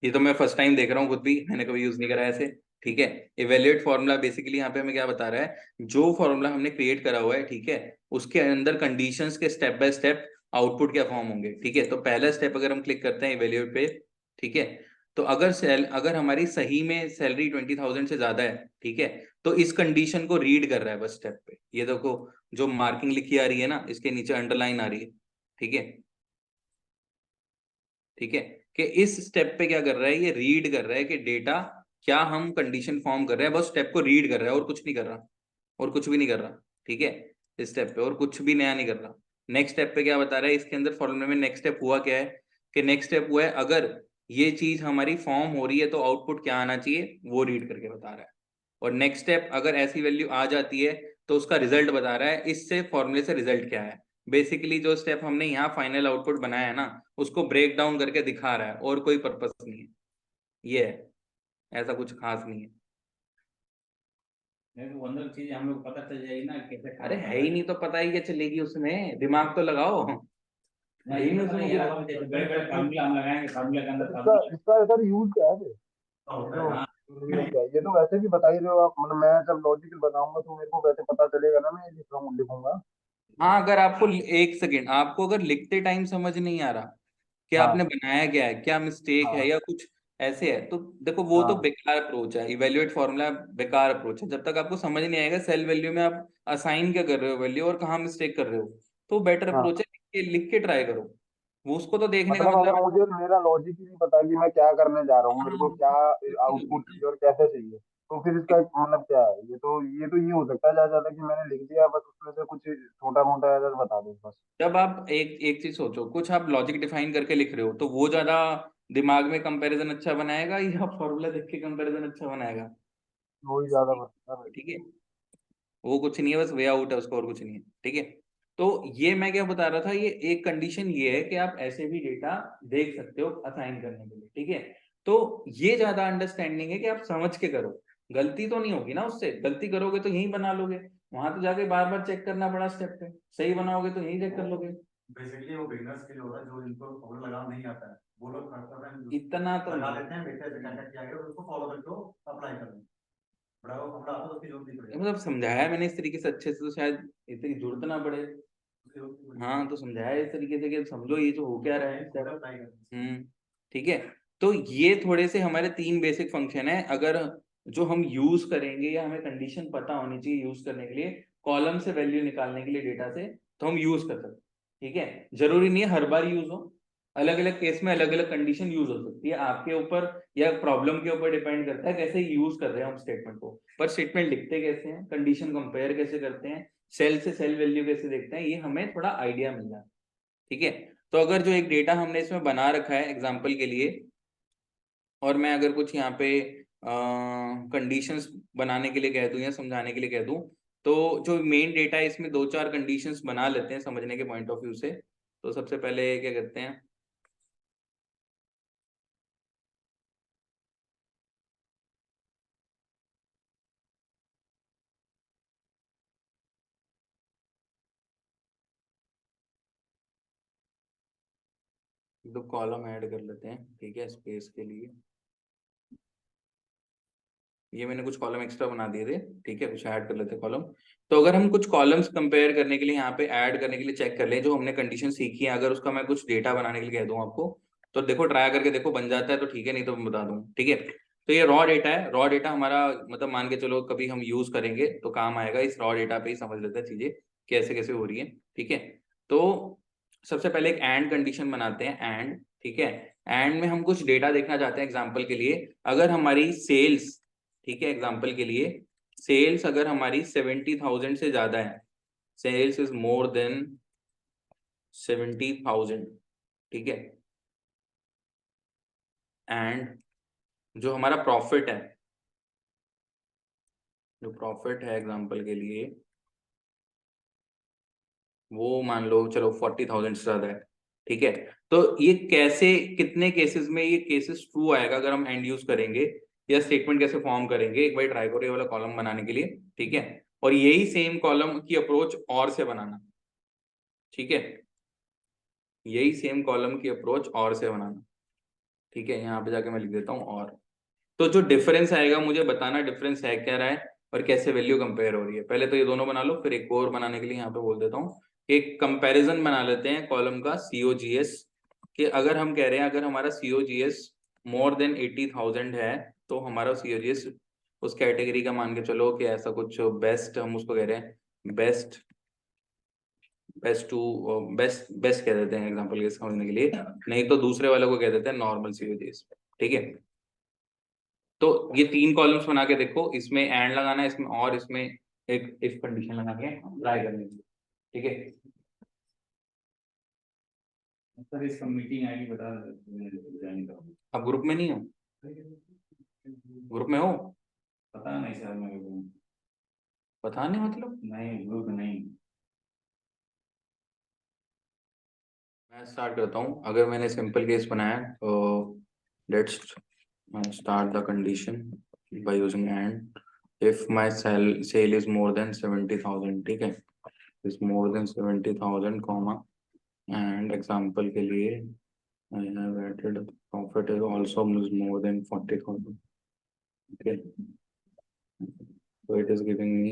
ये तो मैं फर्स्ट टाइम देख रहा हूँ खुद भी, मैंने कभी यूज नहीं करा ऐसे। ठीक है, इवेल्युएट फॉर्मूला बेसिकली यहाँ पे हमें क्या बता रहा है, जो फॉर्मूला हमने क्रिएट करा हुआ है, ठीक है, उसके अंदर कंडीशंस के स्टेप बाय स्टेप आउटपुट क्या फॉर्म होंगे। ठीक है, तो पहला स्टेप अगर हम क्लिक करते हैं इवेल्युएट पे, ठीक है, तो अगर हमारी सही में सैलरी 20,000 से ज्यादा है, ठीक है, तो इस कंडीशन को रीड कर रहा है बस स्टेप पे। ये देखो जो मार्किंग लिखी आ रही है ना, इसके नीचे अंडरलाइन आ रही है। ठीक है, ठीक है, कि इस स्टेप पे क्या कर रहा है, ये रीड कर रहा है कि डेटा क्या हम कंडीशन फॉर्म कर रहे हैं, बस स्टेप को रीड कर रहा है और कुछ नहीं कर रहा, और कुछ भी नहीं कर रहा। ठीक है, इस स्टेप पे और कुछ भी नया नहीं कर रहा। नेक्स्ट स्टेप पे क्या बता रहा है, इसके अंदर फॉर्मूले में नेक्स्ट स्टेप हुआ क्या है, कि नेक्स्ट स्टेप हुआ है अगर ये चीज हमारी फॉर्म हो रही है तो आउटपुट क्या आना चाहिए वो रीड करके बता रहा है। और नेक्स्ट स्टेप अगर ऐसी वैल्यू आ जाती है तो उसका रिजल्ट बता रहा है, इससे फॉर्मूले से रिजल्ट क्या है। बेसिकली जो स्टेप हमने यहाँ फाइनल आउटपुट बनाया है ना, उसको ब्रेक डाउन करके दिखा रहा है, और कोई पर्पस नहीं है ये है, ऐसा कुछ खास नहीं है। नहीं तो वो अंदर चीज हम लोग पता चल जाएगी ना कैसे अरे काम कर है रहा ही है। नहीं तो पता ही क्या चलेगी उसमें, दिमाग तो लगाओ। है ही नहीं नहीं पता उसमें नहीं यार, कुछ। हम जैसे बड़े बड़े फार्मूला हम लगाएंगे, फार्मूला के अंदर इसका फार्मूला। इसका सर यूज क्या है फिर? ये जो हाँ, ये क्या है? ये तो वैसे भी बता ही रहे हो आप। मतलब मैं जब लॉजिकल बनाऊंगा तो मेरे को वैसे पता चलेगा ना, मैं लिखूंगा। हाँ अगर आपको एक सेकेंड, आपको अगर लिखते टाइम समझ नहीं आ रहा कि आपने हाँ बनाया क्या है, क्या मिस्टेक है हाँ या कुछ ऐसे है, तो देखो वो तो हाँ बेकार अप्रोच है, इवेल्युएट फॉर्मूला बेकार अप्रोच है। जब तक आपको समझ नहीं आएगा सेल वैल्यू में आप असाइन क्या कर रहे हो वैल्यू और कहाँ मिस्टेक कर रहे हो, तो बेटर हाँ। अप्रोच है लिख के ट्राई करो। वो उसको तो देखने का मतलब मतलब अगर मुझे मेरा लॉजिक ही नहीं पता कि मैं क्या करने जा रहा हूँ, मेरे को क्या आउटपुट है। चाहिए और कैसे चाहिए, तो फिर इसका मतलब क्या है? ये तो ये हो सकता है ज्यादा ज्यादा कि मैंने लिख दिया बस, उसमें से कुछ छोटा मोटा एरर बता दूं बस। जब आप एक एक चीज सोचो, कुछ आप लॉजिक डिफाइन करके लिख रहे हो तो वो ज्यादा दिमाग में कंपैरिजन अच्छा बनाएगा या फॉर्मूला देख के कंपैरिजन अच्छा बनाएगा। वही ज्यादा बता है। ठीक है, वो कुछ नहीं है, बस वे आउट है उसका, और कुछ नहीं है। ठीक है, तो ये मैं क्या बता रहा था, ये एक कंडीशन ये है कि आप ऐसे भी डेटा देख सकते हो असाइन करने के लिए। ठीक है, तो ये ज्यादा अंडरस्टैंडिंग है कि आप समझ के करो, गलती तो नहीं होगी ना उससे, गलती करोगे तो यही बना लोगे, वहां तो जाके बार बार चेक करना पड़ा स्टेप पे, सही बनाओगे तो यही चेक कर लोगे। बेसिकली वो बिगनर्स के लिए होता है, जो इनको फॉर्मूला लगाना नहीं आता है, वो लोग करते हैं इतना तो लगा नहीं। लेते हैं, देखते हैं कैसे क्या किया गया, उसको फॉलो करके वो अप्लाई कर लेते हैं। बड़ा वो कपड़ा आता तो उसकी जरूरत नहीं पड़ेगी, मतलब समझाया मैंने इस तरीके से अच्छे से, तो शायद इतनी जरूरत ना पड़े। उसकी जरूरत नहीं पड़ेगी। हाँ, तो समझाया इस तरीके से कि समझो ये जो हो क्या रहा है। थोड़ा ट्राई करते हैं। ठीक है। तो ये थोड़े से हमारे 3 बेसिक फंक्शन है, अगर जो हम यूज करेंगे या हमें कंडीशन पता होनी चाहिए यूज करने के लिए, कॉलम से वैल्यू निकालने के लिए डेटा से, तो हम यूज कर सकते हैं। ठीक है, जरूरी नहीं है हर बार यूज हो, अलग अलग केस में अलग अलग कंडीशन यूज हो सकती है, आपके ऊपर या प्रॉब्लम के ऊपर डिपेंड करता है कैसे यूज कर रहे हैं हम स्टेटमेंट को। पर स्टेटमेंट लिखते कैसे हैं, कंडीशन कंपेयर कैसे करते हैं, सेल से सेल वैल्यू कैसे देखते हैं, ये हमें थोड़ा आइडिया मिल जाता है। ठीक है। तो अगर जो एक डेटा हमने इसमें बना रखा है एग्जाम्पल के लिए, और मैं अगर कुछ यहाँ पे कंडीशंस बनाने के लिए कह दूं या समझाने के लिए कह दूं, तो जो मेन डेटा है इसमें 2-4 कंडीशंस बना लेते हैं समझने के पॉइंट ऑफ व्यू से। तो सबसे पहले क्या करते हैं, दो कॉलम ऐड कर लेते हैं। ठीक है, स्पेस के लिए ये मैंने कुछ कॉलम एक्स्ट्रा बना दिए थे। ठीक है, कुछ ऐड कर लेते हैं कॉलम। तो अगर हम कुछ कॉलम्स कंपेयर करने के लिए यहाँ पे ऐड करने के लिए चेक कर लें जो हमने कंडीशन सीखी है, अगर उसका मैं कुछ डेटा बनाने के लिए कह दूं आपको, तो देखो ट्राई करके देखो, बन जाता है तो ठीक है, नहीं तो मैं बता दूं। ठीक है, तो ये रॉ डेटा है। रॉ डेटा हमारा मतलब मान के चलो कभी हम यूज करेंगे तो काम आएगा, इस रॉ डेटा पे ही समझ लेते हैं चीजें कैसे कैसे हो रही है। ठीक है, तो सबसे पहले एक एंड कंडीशन बनाते हैं, एंड। ठीक है, एंड में हम कुछ डेटा देखना चाहते हैं एग्जाम्पल के लिए, अगर हमारी सेल्स, ठीक है एग्जाम्पल के लिए सेल्स अगर हमारी 70,000 से ज्यादा है, सेल्स इज मोर देन 70,000, ठीक है, एंड जो हमारा प्रॉफिट है, जो प्रॉफिट है एग्जाम्पल के लिए वो मान लो चलो 40,000 से ज्यादा है। ठीक है, तो ये कैसे, कितने केसेस में ये केसेस ट्रू आएगा अगर हम एंड यूज करेंगे, या स्टेटमेंट कैसे फॉर्म करेंगे, एक बार ट्राई करो ये वाला कॉलम बनाने के लिए। ठीक है, और यही सेम कॉलम की अप्रोच और से बनाना। ठीक है, यही सेम कॉलम की अप्रोच और से बनाना। ठीक है, यहाँ पे जाके मैं लिख देता हूँ और, तो जो डिफरेंस आएगा मुझे बताना डिफरेंस है क्या रहा है और कैसे वैल्यू कंपेयर हो रही है। पहले तो ये दोनों बना लो, फिर एक और बनाने के लिए यहाँ पे बोल देता हूँ, एक कंपैरिजन बना लेते हैं कॉलम का COGS, कि अगर हम कह रहे हैं अगर हमारा COGS मोर देन 80,000 है, तो हमारा COGS उस कैटेगरी का मान के चलो कि ऐसा कुछ बेस्ट, हम उसको कह रहे हैं best, best to best, best कह देते हैं एग्जांपल के समझने के लिए, नहीं तो दूसरे वाले को कह देते हैं नॉर्मल COGS। ठीक है, तो ये 3 कॉलम्स बना के देखो, इसमें एंड लगाना है, इसमें और इसमें एक इफ कंडीशन लगा के ट्राई करने की। ठीक है, सर इसका मीटिंग आईडी बता ज्वाइन करो। अब ग्रुप में नहीं हो, ग्रुप में हो, पता नहीं सर मेरे को, पता नहीं मतलब। नहीं ग्रुप नहीं। मैं स्टार्ट करता हूँ, अगर मैंने सिंपल केस बनाया तो let's start the condition by using and, if my sale is more than 70,000, ठीक है, is more than 70,000 comma, and example के लिए I have added profit is also more than 40,000. Okay. So it is giving me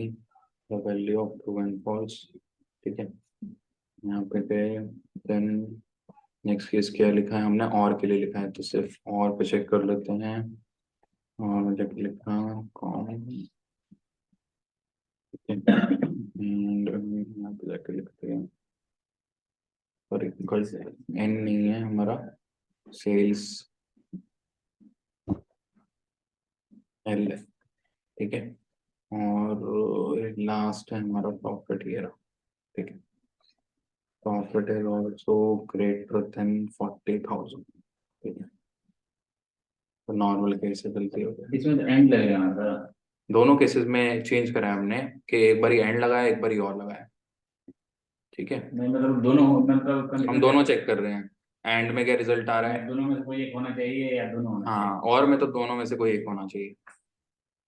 the value of true and false. ठीक है, यहाँ पे गए, then next case क्या लिखा है हमने, और के लिए लिखा है, तो सिर्फ और पे चेक कर लेते हैं, और जब लिखा कॉम, एंड यहाँ पे जाके लिखते हैं, और एन नहीं है हमारा, सेल्स एल है। ठीक है, और लास्ट है हमारा प्रॉफिट ये रहा। ठीक है, profit is also greater than 40,000। ठीक है, तो नॉर्मल केस से गलती हो गई, इसमें तो एंड लगेगा ना सर। दोनों केसेस में चेंज करा है हमने कि एक बार एंड लगाया एक बार और लगाया। ठीक है, नहीं मतलब दोनों, मतलब हम दोनों चेक कर रहे हैं एंड में क्या रिजल्ट आ रहा है। दोनों में से कोई एक होना चाहिए या दोनों होना हाँ, और में तो दोनों में से कोई एक होना चाहिए।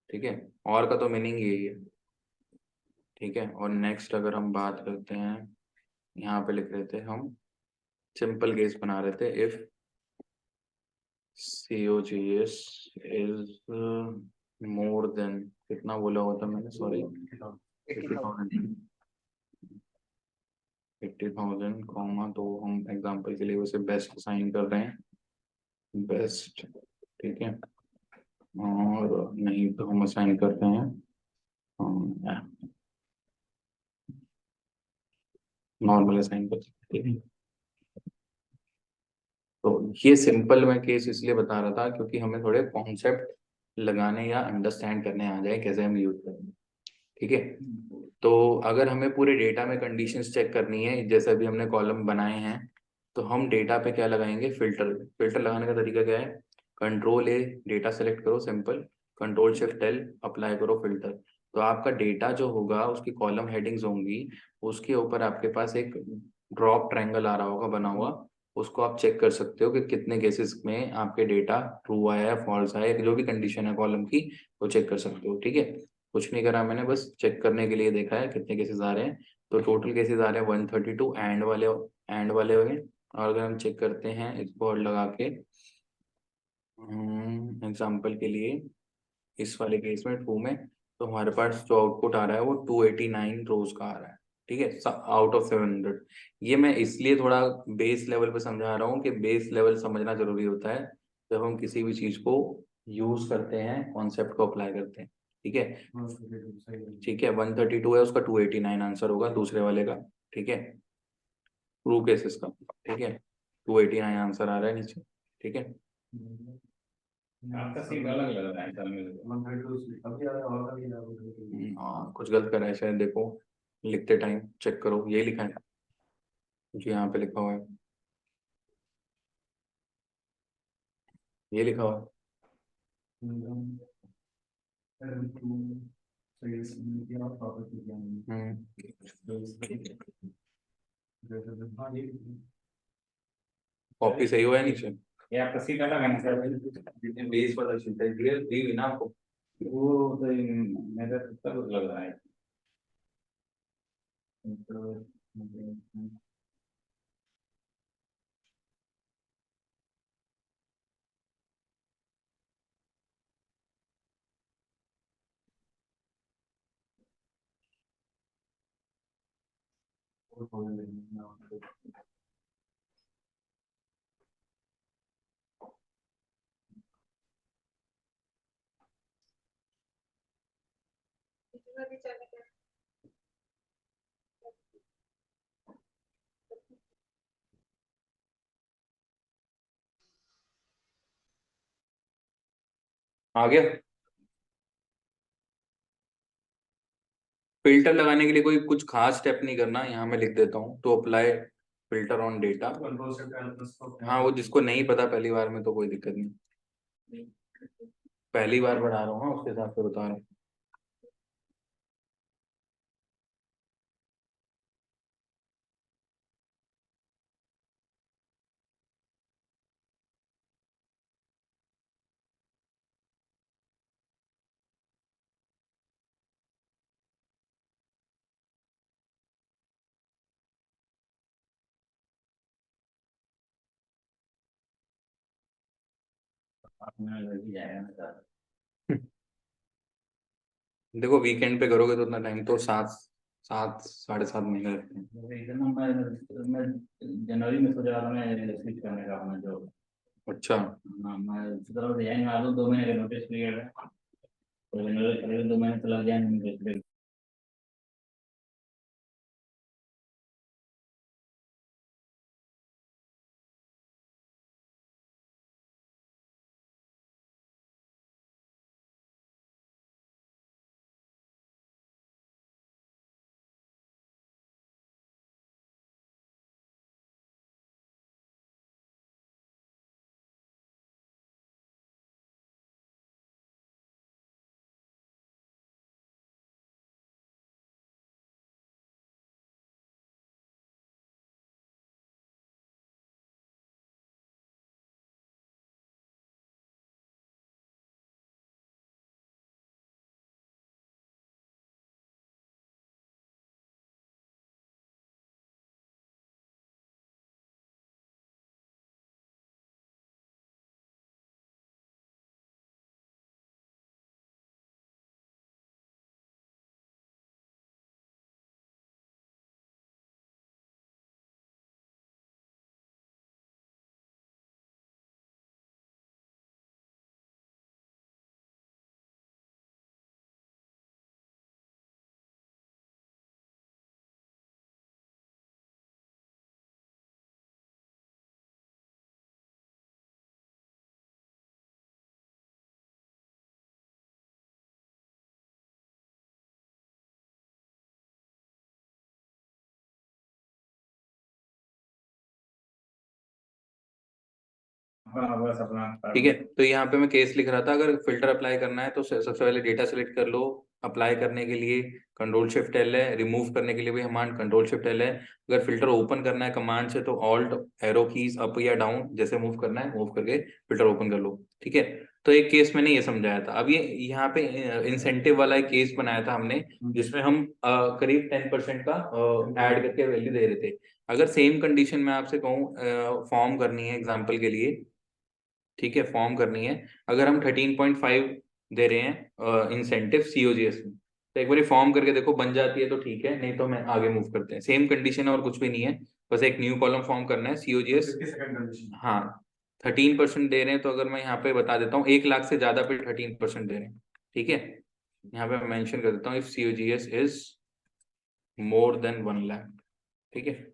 ठीक है, और का तो मीनिंग यही है। ठीक है, और नेक्स्ट अगर हम बात करते हैं, यहाँ पे लिख रहे थे हम, सिंपल केस बना रहे थे, if COGS is more than कितना बोला हुआ था मैंने, सॉरी, 80,000, 80,000 कॉमा, तो हम एग्जांपल के लिए उसे बेस्ट साइन कर रहे हैं, बेस्ट, ठीक है। और नहीं तो हम असाइन करते हैं नॉर्मल असाइन कर सकते हैं, ठीक है। तो ये सिंपल मैं केस इसलिए बता रहा था क्योंकि हमें थोड़े कॉन्सेप्ट लगाने या अंडरस्टैंड करने आ जाए कैसे हम यूज करेंगे, ठीक है। तो अगर हमें पूरे डेटा में कंडीशंस चेक करनी है, जैसे अभी हमने कॉलम बनाए हैं, तो हम डेटा पे क्या लगाएंगे, फिल्टर। फिल्टर लगाने का तरीका क्या है, कंट्रोल ए, डेटा सेलेक्ट करो, simple, control shift L, apply करो फिल्टर। तो आपका डेटा जो होगा उसकी कॉलम हेडिंग्स होंगी, उसके ऊपर आपके पास एक ड्रॉप ट्रायंगल आ रहा होगा बना हुआ, उसको आप चेक कर सकते हो कि कितने केसेस में आपके डेटा ट्रू आया है, फॉल्स आया है, जो भी कंडीशन है कॉलम की वो चेक कर सकते हो, ठीक है। कुछ नहीं करा मैंने, बस चेक करने के लिए देखा है कितने केसेस आ रहे हैं। तो टोटल केसेस आ रहे हैं 132 एंड वाले हो गए। और अगर हम चेक करते हैं इसको और लगा के, एग्जाम्पल के लिए इस वाले केस में ट्रू में, तो हमारे पास जो आउटपुट आ रहा है वो 289 रोज का आ रहा है, ठीक है, आउट ऑफ 700। ये मैं इसलिए थोड़ा बेस लेवल पे समझा रहा हूँ कि बेस लेवल समझना जरूरी होता है जब हम किसी भी चीज को यूज करते हैं, कॉन्सेप्ट को अप्लाई करते हैं, ठीक है। ठीक है, 132 है, उसका 289 आंसर होगा दूसरे वाले का, ठीक है, ट्रू केसेस का, ठीक है। 289 आंसर आ रहा है नीचे, ठीक है। आपका सीट अलग लग रहा है कल में। हाँ, कुछ गलत करा है शायद, देखो लिखते टाइम चेक करो, यही लिखा है जो यहाँ पे लिखा हुआ है, ये लिखा हुआ है। कॉपी सही हुआ है नीचे, ये आपका सीट अलग है ना सर? बेस वाला शीट है, क्लियर दी हुई ना आपको। वो तो मेरा तो सब लग रहा है। आ गया। फिल्टर लगाने के लिए कोई कुछ खास स्टेप नहीं करना, यहाँ मैं लिख देता हूँ, to apply filter on data. हाँ, वो जिसको नहीं पता पहली बार में तो कोई दिक्कत नहीं, पहली बार पढ़ा रहा हूँ ना उसके हिसाब से बता रहा हूँ। आपने लग ही जाएगा ना सर। देखो वीकेंड पे करोगे तो उतना टाइम तो 7 7 साढ़े 7 महीने लगते हैं। मुझे इतना मैं जनवरी में सोच रहा था मैं स्विच करने का अपना जॉब। अच्छा, हाँ, मैं सोच रहा था रिजाइन मार दूँ, 2 महीने का नोटिस पीरियड है, तो जनवरी 2 महीने तो लग जाएंगे। हाँ बस अपना ठीक है। तो यहाँ पे मैं केस लिख रहा था, अगर फिल्टर अप्लाई करना है तो सबसे पहले डेटा सेलेक्ट कर लो। अप्लाई करने के लिए कंट्रोल शिफ्ट एल है, रिमूव करने के लिए भी कमांड कंट्रोल शिफ्ट एल है। अगर फिल्टर ओपन करना है कमांड से तो ऑल्ट एरो कीज अप या डाउन जैसे मूव करना है मूव करके फिल्टर ओपन कर लो। ठीक है। तो एक केस मैंने ये समझाया था। अब ये यहाँ पे इंसेंटिव वाला एक केस बनाया था हमने, जिसमें हम करीब 10% का ऐड करके वैल्यू दे रहे थे। अगर सेम कंडीशन में आपसे कहूँ फॉर्म करनी है एग्जाम्पल के लिए, ठीक है, फॉर्म करनी है, अगर हम 13.5 दे रहे हैं इंसेंटिव सीओजीएस में, तो एक बार फॉर्म करके देखो बन जाती है तो ठीक है, नहीं तो मैं आगे मूव करते हैं। सेम कंडीशन है और कुछ भी नहीं है, बस एक न्यू कॉलम फॉर्म करना है सीओजीएस। 52nd condition. हाँ, 13% दे रहे हैं, तो अगर मैं यहाँ पे बता देता हूँ 1 लाख से ज्यादा पे 13% दे रहे हैं। ठीक है, यहाँ पे मैं मेंशन कर देता हूँ if COGS is more then 1 lakh. ठीक है।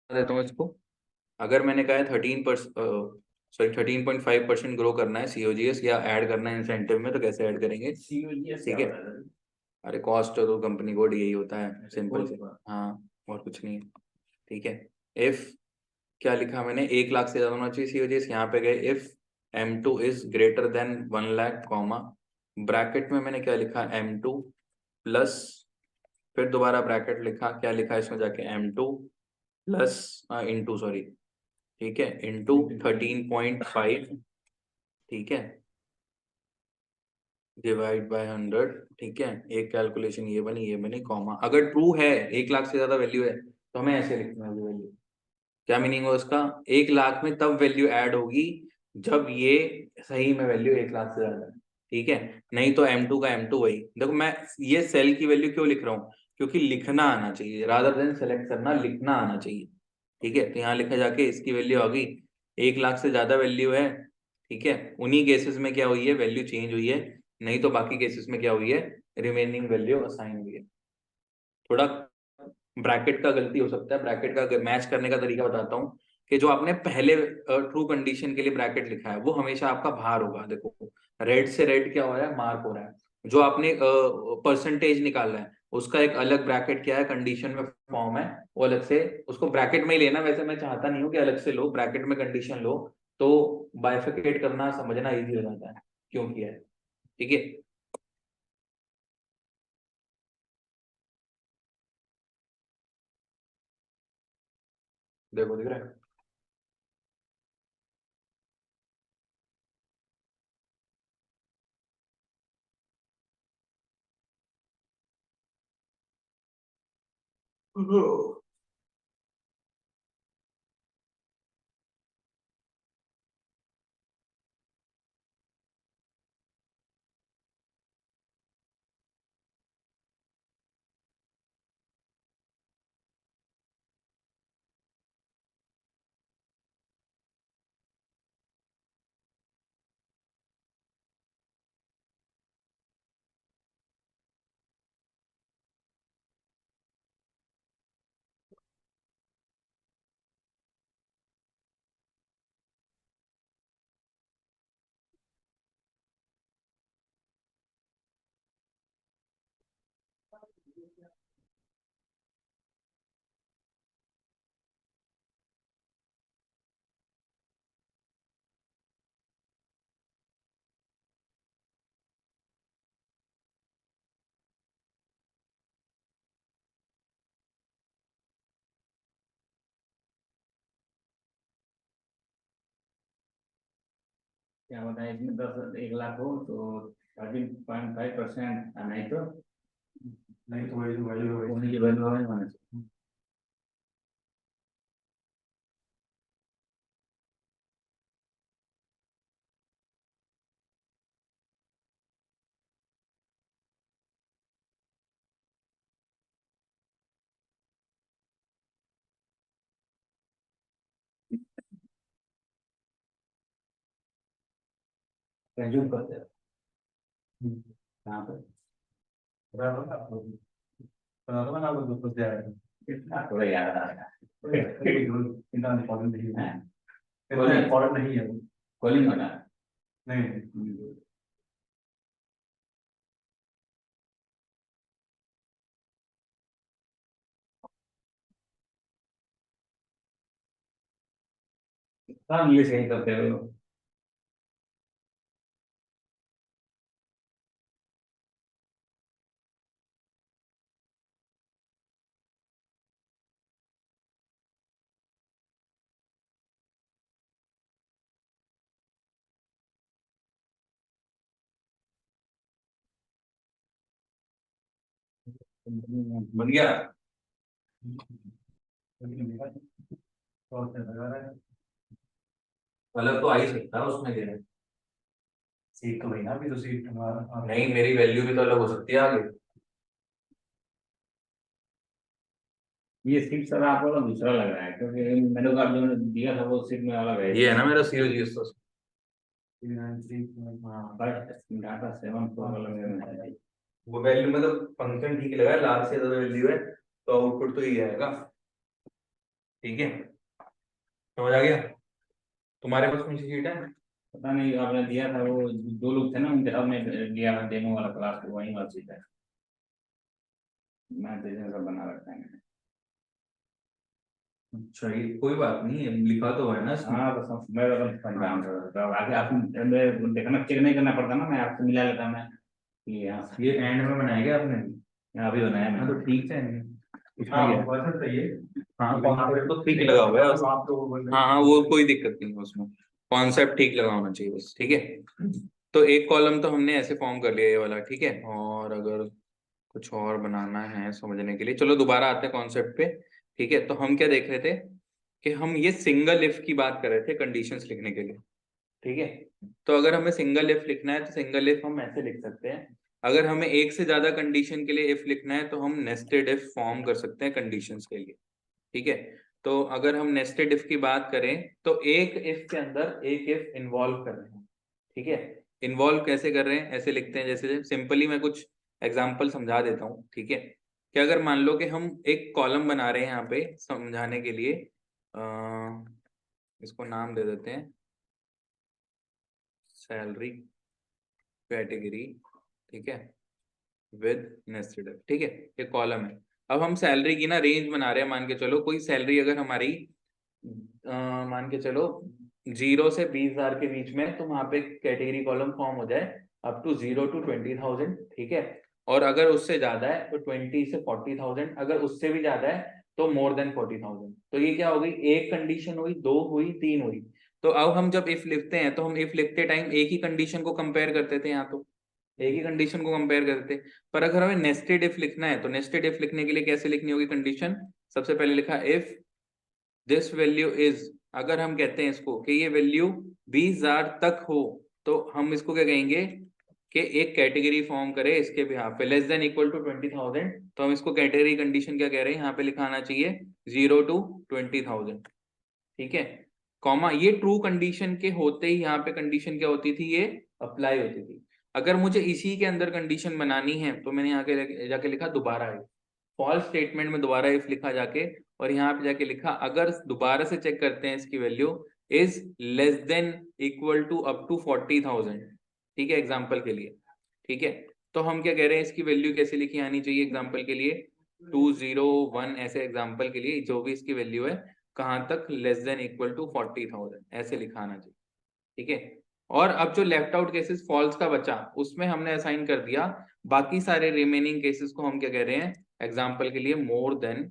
देता हूँ इसको। अगर मैंने कहा है 13.5% ग्रो करना है COGS या ऐड करना है इंसेंटिव में, तो कैसे ऐड करेंगे? COGS ठीक क्या है, होता है? अरे कॉस्ट तो कंपनी कोड यही होता है, सिंपल से। cost। हाँ, और कुछ नहीं है। ठीक है, इफ क्या लिखा मैंने, 1 लाख से ज्यादा होना चाहिए COGS। यहाँ पे गए if M2 is greater then 1 lakh, comma bracket में मैंने क्या लिखा, M2 प्लस, फिर दोबारा ब्रैकेट लिखा, क्या लिखा इसमें जाके, M2 प्लस इंटू, सॉरी, ठीक है, इंटू 13.5, ठीक है, डिवाइड बाय 100, ठीक है। एक कैलकुलेशन ये बनी, कॉमा। अगर ट्रू है 1 लाख से ज्यादा वैल्यू है तो हमें ऐसे लिखना है वैल्यू। क्या मीनिंग हो इसका? 1 लाख में तब वैल्यू ऐड होगी जब ये सही में वैल्यू 1 लाख से ज्यादा है, ठीक है। नहीं तो M2 का M2 वही। देखो मैं ये सेल की वैल्यू क्यों लिख रहा हूँ, क्योंकि लिखना आना चाहिए, रादर देन सेलेक्ट करना, लिखना आना चाहिए। ठीक है, तो यहाँ लिखा जाके इसकी वैल्यू आ गई, 1 लाख से ज्यादा वैल्यू है, ठीक है। उन्हीं केसेस में क्या हुई है, वैल्यू चेंज हुई है। नहीं तो बाकी केसेस में क्या हुई है, रिमेनिंग वैल्यू असाइन हुई है। थोड़ा ब्रैकेट का गलती हो सकता है, ब्रैकेट का मैच करने का तरीका बताता हूँ, कि जो आपने पहले ट्रू कंडीशन के लिए ब्रैकेट लिखा है वो हमेशा आपका बाहर होगा। देखो रेड से रेड क्या हो रहा है, मार्क हो रहा है। जो आपने परसेंटेज निकाला है उसका एक अलग ब्रैकेट क्या है, कंडीशन में फॉर्म है, वो अलग से, उसको ब्रैकेट में ही लेना। वैसे मैं चाहता नहीं हूँ कि अलग से लो, ब्रैकेट में कंडीशन लो, तो बाइफिकेट करना समझना इजी हो जाता है क्यों किया है। ठीक है, देखो दिख रहा है। क्या होता है इसमें, 1 लाख हो तो 13.5%, नहीं तो नहीं तो वही वही उन्हीं की वही वैल्यू होने चाहिए। कंज्यूम करते हैं कहाँ पर? बराबर ना आपको बता दो ना, आपको कुछ जाएगा इतना थोड़ा याद आ रहा इतना इम्पोर्टेंट नहीं है, है। इतना इम्पोर्टेंट नहीं है वो। कॉलिंग होना। नहीं हाँ, इंग्लिश यही करते हो। बन गया। और क्या लगा रहा है, अलग तो आ ही सकता है उसमें, क्या है। सीट तो वही ना, अभी तो सीट हमारा नहीं, मेरी वैल्यू भी तो अलग हो सकती है आगे। ये सीट सर आपको ना दूसरा लग रहा है, क्योंकि मैंने कहा जो दिया था वो सीट में अलग है। ये है ना मेरा COGS तो। हाँ, बट डाटा 7 4 अलग है। वो वैल्यू मतलब फंक्शन ठीक लगा है, लाख से ज्यादा वैल्यू है तो आउटपुट तो यही आएगा। ठीक है, समझ आ गया? तुम्हारे पास कौन सी शीट है? पता नहीं, आपने दिया था वो दो लोग थे ना, उनके साथ में लिया था डेमो वाला क्लास, तो वही वाला सीट है। मैं जैसे सब बना रखा है मैंने। अच्छा, ये कोई बात नहीं है, लिखा तो है ना इसमें। हाँ, तो सब मैं तो समझ रहा हूँ, तो आगे आप देखना, चेक नहीं करना पड़ता ना, मैं आपसे मिला लेता मैं कि यहाँ ये एंड में बनाया गया आपने? यहाँ भी बनाया हाँ तो मैंने। ठीक है, हाँ उसमें क्या है? वैसे सही है। हाँ लेकिन यहाँ पे कॉन्सेप्ट तो ठीक लगा हुआ है उसमें। आप लोग बोल रहे हाँ हाँ, वो कोई दिक्कत नहीं है उसमें, कॉन्सेप्ट ठीक लगा होना चाहिए बस, ठीक है। तो एक कॉलम तो हमने ऐसे फॉर्म कर लिया ये वाला, ठीक है। और अगर कुछ और बनाना है समझने के लिए, चलो दोबारा आते हैं कॉन्सेप्ट पे। ठीक है, तो हम क्या देख रहे थे कि हम ये सिंगल इफ की बात कर रहे थे कंडीशंस लिखने के लिए, ठीक है। तो अगर हमें सिंगल इफ लिखना है तो सिंगल इफ हम ऐसे लिख सकते हैं। अगर हमें एक से ज्यादा कंडीशन के लिए इफ लिखना है तो हम नेस्टेड इफ फॉर्म कर सकते हैं कंडीशंस के लिए, ठीक है। तो अगर हम नेस्टेड इफ की बात करें तो एक इफ के अंदर एक इफ इन्वॉल्व कर रहे हैं, ठीक है। इन्वॉल्व कैसे कर रहे हैं, ऐसे लिखते हैं, जैसे सिंपली मैं कुछ एग्जांपल समझा देता हूँ, ठीक है। कि अगर मान लो कि हम एक कॉलम बना रहे हैं यहाँ पे समझाने के लिए, इसको नाम दे देते हैं सैलरी कैटेगरी, ठीक है, विद नेस्टेड इफ, ठीक है। ये कॉलम है। अब हम सैलरी की ना रेंज बना रहे हैं, मान के चलो कोई सैलरी अगर हमारी मान के चलो 0 से 20,000 के बीच में, तो वहां पे कैटेगरी कॉलम फॉर्म हो जाए अप टू 0 to 20,000, ठीक है। और अगर उससे ज्यादा है तो 20 से 40,000, अगर उससे भी ज्यादा है तो मोर देन 40,000। तो ये क्या हो गई, एक कंडीशन हुई, दो हुई, तीन हुई। तो अब हम जब इफ लिखते हैं तो हम इफ लिखते टाइम एक ही कंडीशन को कंपेयर करते थे, यहाँ तो एक ही कंडीशन को कंपेयर करते। पर अगर हमें नेस्टेड इफ लिखना है तो नेस्टेड इफ लिखने के लिए कैसे लिखनी होगी कंडीशन, सबसे पहले लिखा इफ दिस वैल्यू इज, अगर हम कहते हैं इसको कि ये वैल्यू 20,000 तक हो, तो हम इसको क्या कहेंगे कि एक कैटेगरी फॉर्म करे इसके बिहाफ पे, लेस देन इक्वल टू 20,000, तो हम इसको कैटेगरी कंडीशन क्या कह रहे हैं, यहाँ पे लिखा आना चाहिए 0 to 20,000, ठीक है। कॉमा, ये ट्रू कंडीशन के होते ही यहाँ पे कंडीशन क्या होती थी, ये अप्लाई होती थी। अगर मुझे इसी के अंदर कंडीशन बनानी है तो मैंने यहाँ के जाके लिखा दोबारा इफ, फॉल्स स्टेटमेंट में दोबारा इफ लिखा जाके, और यहाँ पे जाके लिखा अगर दोबारा से चेक करते हैं इसकी value is less than equal to up to 40,000, ठीक है, एग्जाम्पल के लिए, ठीक है। तो हम क्या कह रहे हैं, इसकी वैल्यू कैसे लिखी आनी चाहिए एग्जाम्पल के लिए, 201 ऐसे एग्जाम्पल के लिए जो भी इसकी वैल्यू है, कहां तक, लेस देन इक्वल टू 40,000 ऐसे लिखाना चाहिए, ठीक है। और अब जो लेफ्ट आउट केसेस फॉल्स का बचा उसमें हमने असाइन कर दिया बाकी सारे रिमेनिंग केसेस को, हम क्या कह रहे हैं एग्जाम्पल के लिए मोर देन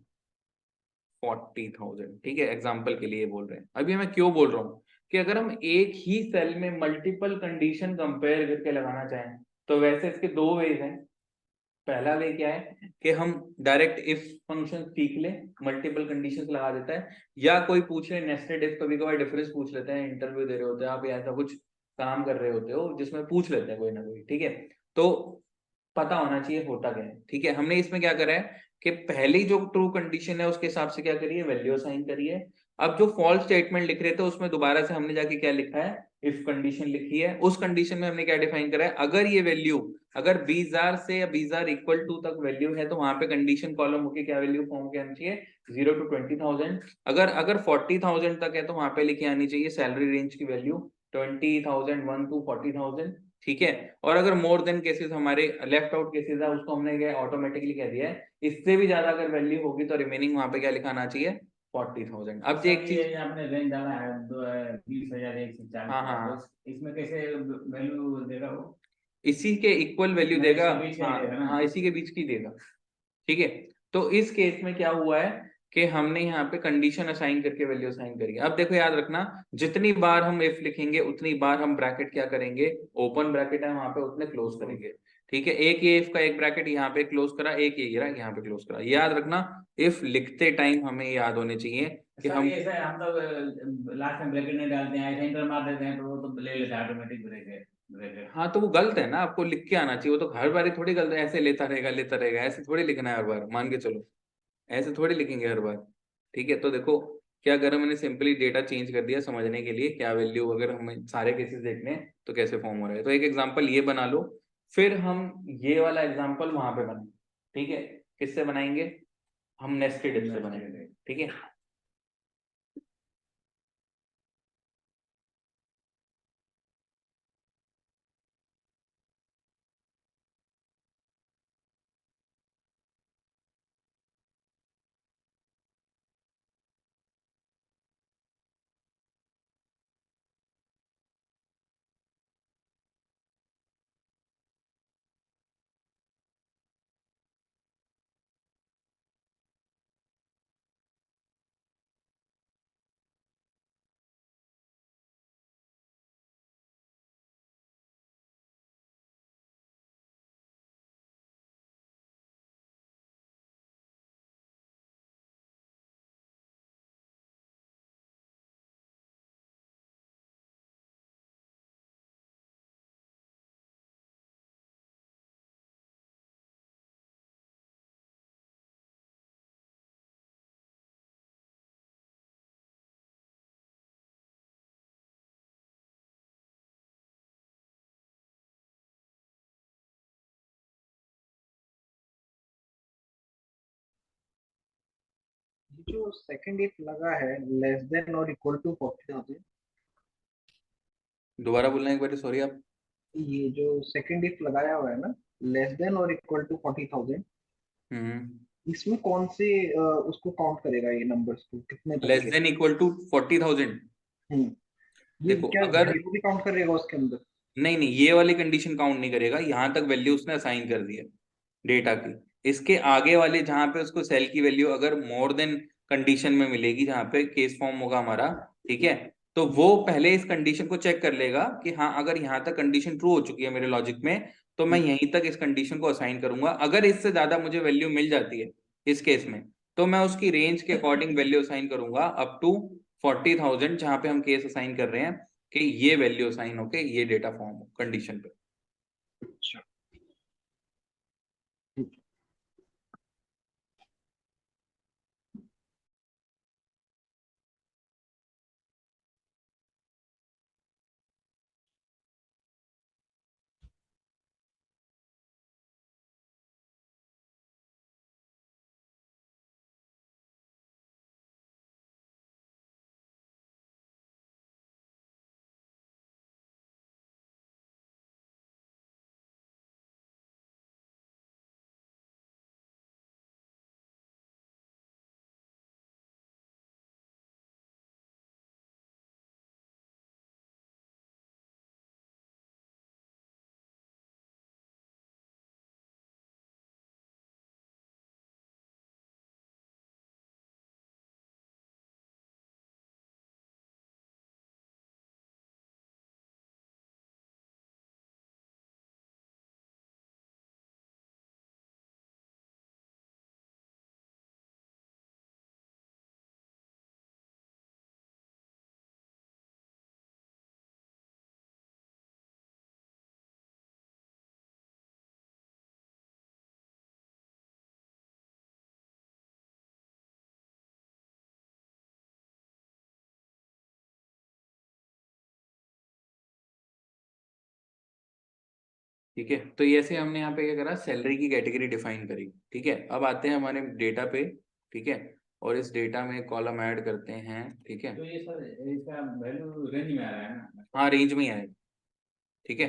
40,000, ठीक है, एग्जाम्पल के लिए बोल रहे हैं। अभी मैं क्यों बोल रहा हूँ कि अगर हम एक ही सेल में मल्टीपल कंडीशन कंपेयर करके लगाना चाहें तो वैसे इसके दो वेज हैं। पहला वे क्या है कि हम डायरेक्ट इफ फंक्शन सीख ले, मल्टीपल कंडीशंस लगा देता है, या कोई पूछ ले नेस्टेड इफ, कभी कभार डिफरेंस पूछ लेते हैं, इंटरव्यू दे रहे होते हैं आप या ऐसा कुछ काम कर रहे होते हो जिसमें पूछ लेते हैं कोई ना कोई, ठीक है। तो पता होना चाहिए होता क्या है, ठीक है। हमने इसमें क्या करा है कि पहली जो ट्रू कंडीशन है उसके हिसाब से क्या करिए, वैल्यू असाइन करिए। अब जो फॉल्स स्टेटमेंट लिख रहे थे उसमें दोबारा से हमने जाके क्या लिखा है, इफ कंडीशन लिखी है। उस कंडीशन में हमने क्या डिफाइन करा है, अगर ये वैल्यू अगर 20,000 से या 20,000 इक्वल टू तक वैल्यू है तो वहां पे कंडीशन कॉलम होके क्या वैल्यू फॉर्म की आनी चाहिए, 0 to 20,000। अगर अगर 40,000 तक है तो वहां पे लिखी आनी चाहिए सैलरी रेंज की वैल्यू 20,001 to 40,000, ठीक है। और अगर मोर देन केसेस हमारे लेफ्ट आउट केसेस है उसको हमने क्या ऑटोमेटिकली कह दिया है, इससे भी ज्यादा अगर वैल्यू होगी तो रिमेनिंग वहां पे क्या लिखाना चाहिए 40,000। अब सर एक चीज, ये आपने रेंज डाला है 20,000 एक से 40,000, हाँ हाँ, तो इसमें कैसे वैल्यू देगा वो? इसी के इक्वल वैल्यू नहीं, देगा, इसके बीच का ही हाँ देगा ना? हाँ, इसी के बीच की देगा, ठीक है। तो इस केस में क्या हुआ है कि हमने यहाँ पे कंडीशन असाइन करके वैल्यू असाइन करी। अब देखो याद रखना, जितनी बार हम इफ लिखेंगे उतनी बार हम ब्रैकेट क्या करेंगे, ओपन ब्रैकेट है वहां पे उतने क्लोज करेंगे, ठीक है। एक ये इफ का एक ब्रैकेट यहाँ पे क्लोज करा, एक ये गिरा यहाँ पे क्लोज करा, याद रखना इफ लिखते टाइम हमें याद होने चाहिए कि सर हम, ये सर हम तो लास्ट में ब्रैकेट नहीं डालते हैं, सेंटर मार देते हैं, तो वो तो ले लेता है ऑटोमेटिक ब्रैकेट ब्रैकेट। हाँ तो वो गलत है ना, आपको लिख के आना चाहिए, वो तो हर बार थोड़ी गलत है, ऐसे लेता रहेगा, ऐसे थोड़ी लिखना है हर बार, मान के चलो ऐसे थोड़ी लिखेंगे हर बार, ठीक है। तो देखो क्या करा मैंने, सिंपली डेटा चेंज कर दिया समझने के लिए क्या वैल्यू, अगर हमें सारे केसेस देखने हैं तो कैसे फॉर्म हो रहा है। तो एक एग्जांपल ये बना लो, फिर हम ये वाला एग्जांपल वहां पे बनाएंगे, ठीक है। किससे बनाएंगे, हम नेस्टेड इफ से बनाएंगे, ठीक है। जो सेकंड इफ लगा है लेस देन और इक्वल टू 40,000, दोबारा बोलना एक बार, सॉरी आप। ये जो सेकंड इफ लगाया हुआ है ना, लेस देन और इक्वल टू 40,000, इसमें कौन से उसको काउंट करेगा, ये नंबर्स को कितने तरह लेस के? Than equal to 40,000। ये देखो क्या अगर, जीरो भी काउंट करेगा उसके अंदर? नहीं नहीं, ये वाली कंडीशन काउंट नहीं करेगा, यहां तक वैल्यू उसने असाइन कर दी है डेटा की। इसके आगे वाले जहां पे उसको सेल की वैल्यू अगर मोर देन कंडीशन में मिलेगी, जहां पे केस फॉर्म होगा हमारा, ठीक है, तो वो पहले इस कंडीशन को चेक कर लेगा कि हाँ अगर यहाँ तक कंडीशन ट्रू हो चुकी है मेरे लॉजिक में, तो मैं यहीं तक इस कंडीशन को असाइन करूंगा। अगर इससे ज्यादा मुझे वैल्यू मिल जाती है इस केस में, तो मैं उसकी रेंज के अकॉर्डिंग वैल्यू असाइन करूंगा अप टू 40,000, जहां पे हम केस असाइन कर रहे हैं कि ये वैल्यू असाइन होके ये डेटा फॉर्म हो कंडीशन पे। अच्छा। ठीक है, तो ये ऐसे हमने यहाँ पे क्या करा, सैलरी की कैटेगरी डिफाइन करी। ठीक है, अब आते हैं हमारे डेटा पे। ठीक है, और इस डेटा में कॉलम ऐड करते हैं। ठीक है, तो ये सर इसका वैल्यू रेंज में आ रहा है ना? हाँ रेंज में ही आएगा। ठीक है,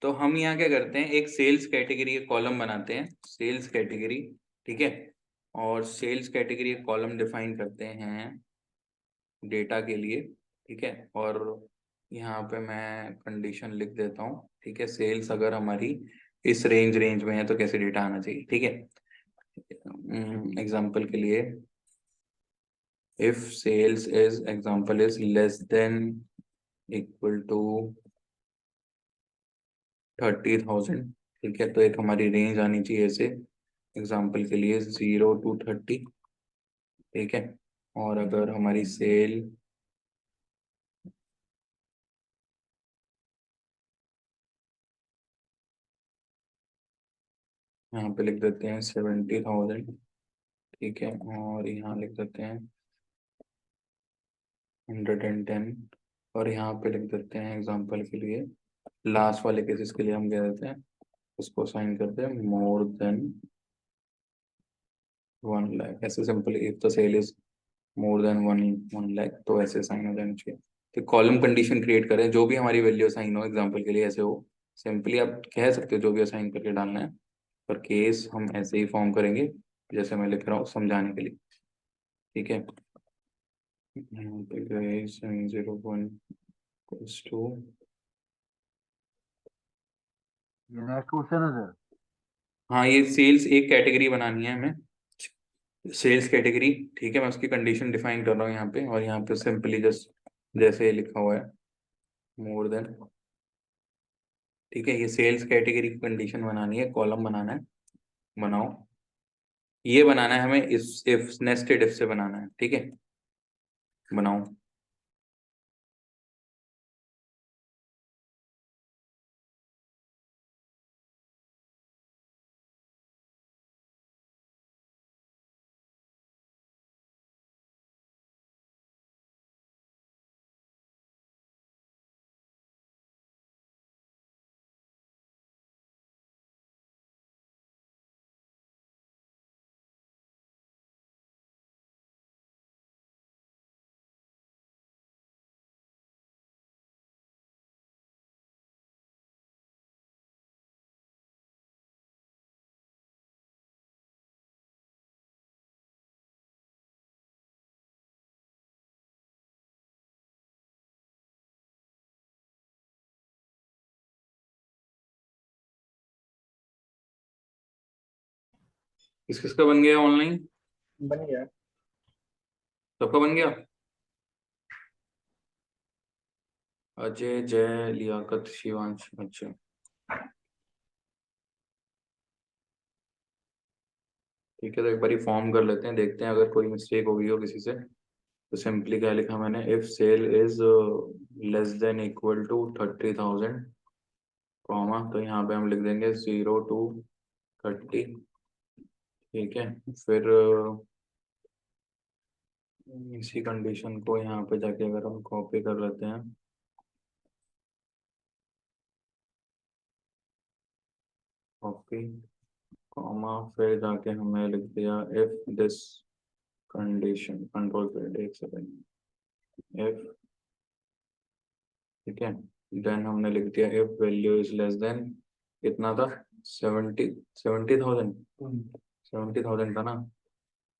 तो हम यहाँ क्या करते हैं, एक सेल्स कैटेगरी का कॉलम बनाते हैं, सेल्स कैटेगरी। ठीक है, और सेल्स कैटेगरी कॉलम डिफाइन करते हैं डेटा के लिए। ठीक है, और यहाँ पे मैं कंडीशन लिख देता हूँ। ठीक है, सेल्स अगर हमारी इस रेंज में है तो कैसे डेटा आना चाहिए। ठीक है, एग्जांपल के लिए, if sales is, example is less than equal to 30,000। ठीक है, तो एक हमारी रेंज आनी चाहिए ऐसे, एग्जांपल के लिए 0 to 30। ठीक है, और अगर हमारी सेल यहाँ पे लिख देते हैं 70,000। ठीक है, और यहाँ लिख देते हैं 110, और यहाँ पे लिख देते हैं एग्जांपल के लिए, लास्ट वाले केसेस के लिए हम कह देते हैं, उसको साइन करते हैं मोर देन 1 लाख। ऐसे simple, if the sale is more than one lakh, तो ऐसे साइन हो जाना चाहिए। तो कॉलम कंडीशन क्रिएट करें, जो भी हमारी वैल्यू साइन हो, एग्जांपल के लिए ऐसे हो, सिंपली आप कह सकते हो जो भी असाइन करके डालना है, पर केस हम ऐसे ही फॉर्म करेंगे जैसे मैं लिख रहा हूँ समझाने के लिए। ठीक है, यहाँ पे गए 701 टू, ये नेक्स्ट क्वेश्चन है सर। हाँ ये सेल्स एक कैटेगरी बनानी है हमें, सेल्स कैटेगरी। ठीक है, मैं उसकी कंडीशन डिफाइन कर रहा हूँ यहाँ पे, और यहाँ पे सिंपली जस्ट जैसे लिखा हुआ है मोर देन। ठीक है, ये सेल्स कैटेगरी की कंडीशन बनानी है, कॉलम बनाना है, बनाओ। ये बनाना है हमें, इस इफ नेस्टेड इफ से बनाना है। ठीक है, बनाओ। किस किसका बन गया ऑनलाइन? बन गया। सबका बन गया? अजय, जय, लियाकत, शिवांश, अच्छा ठीक है। तो एक बार फॉर्म कर लेते हैं, देखते हैं अगर कोई मिस्टेक हो गई हो किसी से। तो सिंपली क्या लिखा मैंने, if sale is less than equal to 30,000 comma, तो यहाँ पे हम लिख देंगे 0 to 30। ठीक है, फिर इसी कंडीशन को यहाँ पे जाके अगर हम कॉपी कर लेते हैं, कॉपी कॉमा, फिर जाके हमें लिख दिया इफ दिस कंडीशन, कंट्रोल कर एक सेकेंड, इफ, ठीक है, देन हमने लिख दिया if value is less then, कितना था, 70,000 70,000 था ना।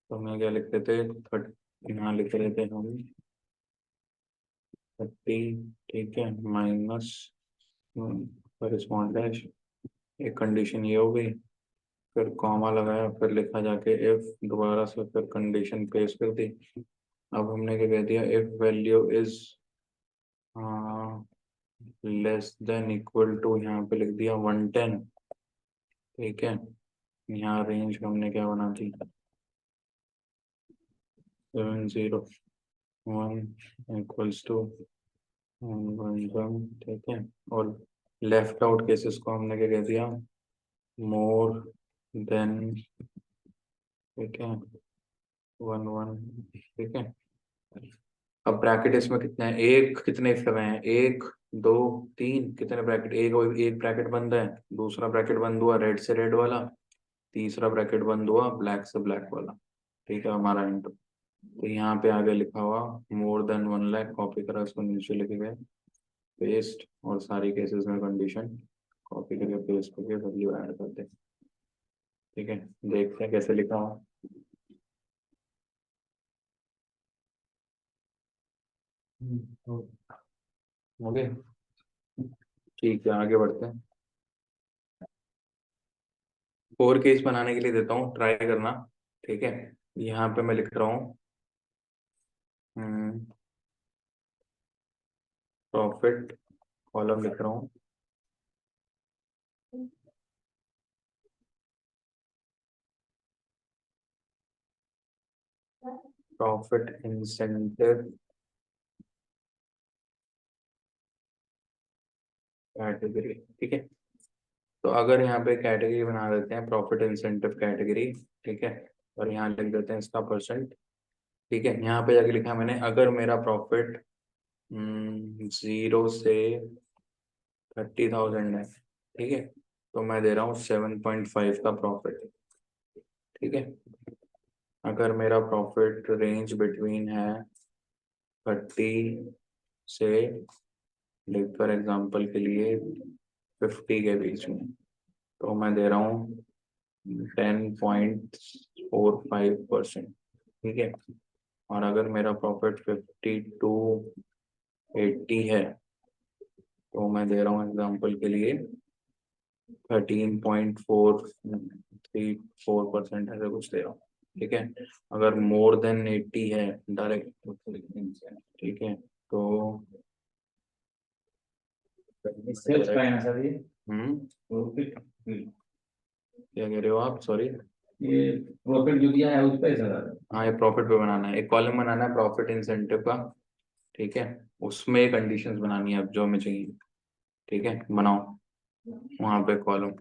तो हमें क्या लिखते थे, यहाँ लिख रहे थे हम 30, ठीक है, माइनस कॉरेस्पॉन्ड डैश, एक कंडीशन ये हो गई, फिर कॉमा लगाया, फिर लिखा जाके इफ, दोबारा से फिर कंडीशन पेश कर दी। अब हमने क्या कह दिया, if value is less than equal to, यहाँ पे लिख दिया 110। ठीक है, यहाँ रेंज हमने क्या बना दी, 701 इक्वल्स टू 111, ठीक है। और लेफ्ट आउट केसेस को हमने क्या कह दिया, मोर देन, ठीक है, 11, ठीक है। अब ब्रैकेट इसमें कितने हैं, एक, कितने इफ लगाए हैं, 1 2 3, कितने ब्रैकेट, एक ब्रैकेट बंद है, दूसरा ब्रैकेट बंद हुआ रेड से रेड वाला, तीसरा ब्रैकेट बंद हुआ ब्लैक से ब्लैक वाला। ठीक है, हमारा इंटू, तो यहाँ पे आगे लिखा हुआ मोर देन 1 लाख, कॉपी करा, उसको नीचे लिखे गए, पेस्ट, और सारी केसेस में कंडीशन कॉपी करके पेस्ट करके वैल्यू ऐड कर दे। ठीक है, देखते हैं कैसे लिखा हुआ। हो गए, ठीक है, आगे बढ़ते हैं। 4 केस बनाने के लिए देता हूँ, ट्राई करना। ठीक है, यहाँ पे मैं लिख रहा हूँ प्रॉफिट, कॉलम लिख रहा हूँ, प्रॉफिट इंसेंटिव कैटेगरी। ठीक है, तो अगर यहाँ पे कैटेगरी बना देते हैं प्रॉफिट इंसेंटिव कैटेगरी, ठीक है, और यहाँ लिख देते हैं इसका परसेंट। ठीक है, यहाँ पे जाके लिखा मैंने, अगर मेरा प्रॉफिट 0 से 30,000 है, ठीक है, तो मैं दे रहा हूँ 7.5 का प्रॉफिट। ठीक है, अगर मेरा प्रॉफिट रेंज बिटवीन है 30 से, फॉर एग्जांपल के लिए 50 के बीच में, तो मैं दे रहा हूँ 10.45%। ठीक है, और अगर मेरा प्रॉफिट 50 to 80 है, तो मैं दे रहा हूँ एग्जांपल के लिए 13.434% ऐसे कुछ दे रहा हूँ। ठीक है, अगर मोर देन 80 है डायरेक्ट, ठीक है, तो सेल्स का है ना सर ये, हम्म, प्रॉफिट, क्या कह रहे हो आप, सॉरी? ये प्रॉफिट जो दिया है उस पे सर। हाँ, ये प्रॉफिट पे बनाना है, एक कॉलम बनाना है प्रॉफिट इंसेंटिव का। ठीक है, उसमें कंडीशंस बनानी है अब जो हमें चाहिए। ठीक है, बनाओ वहां पे कॉलम।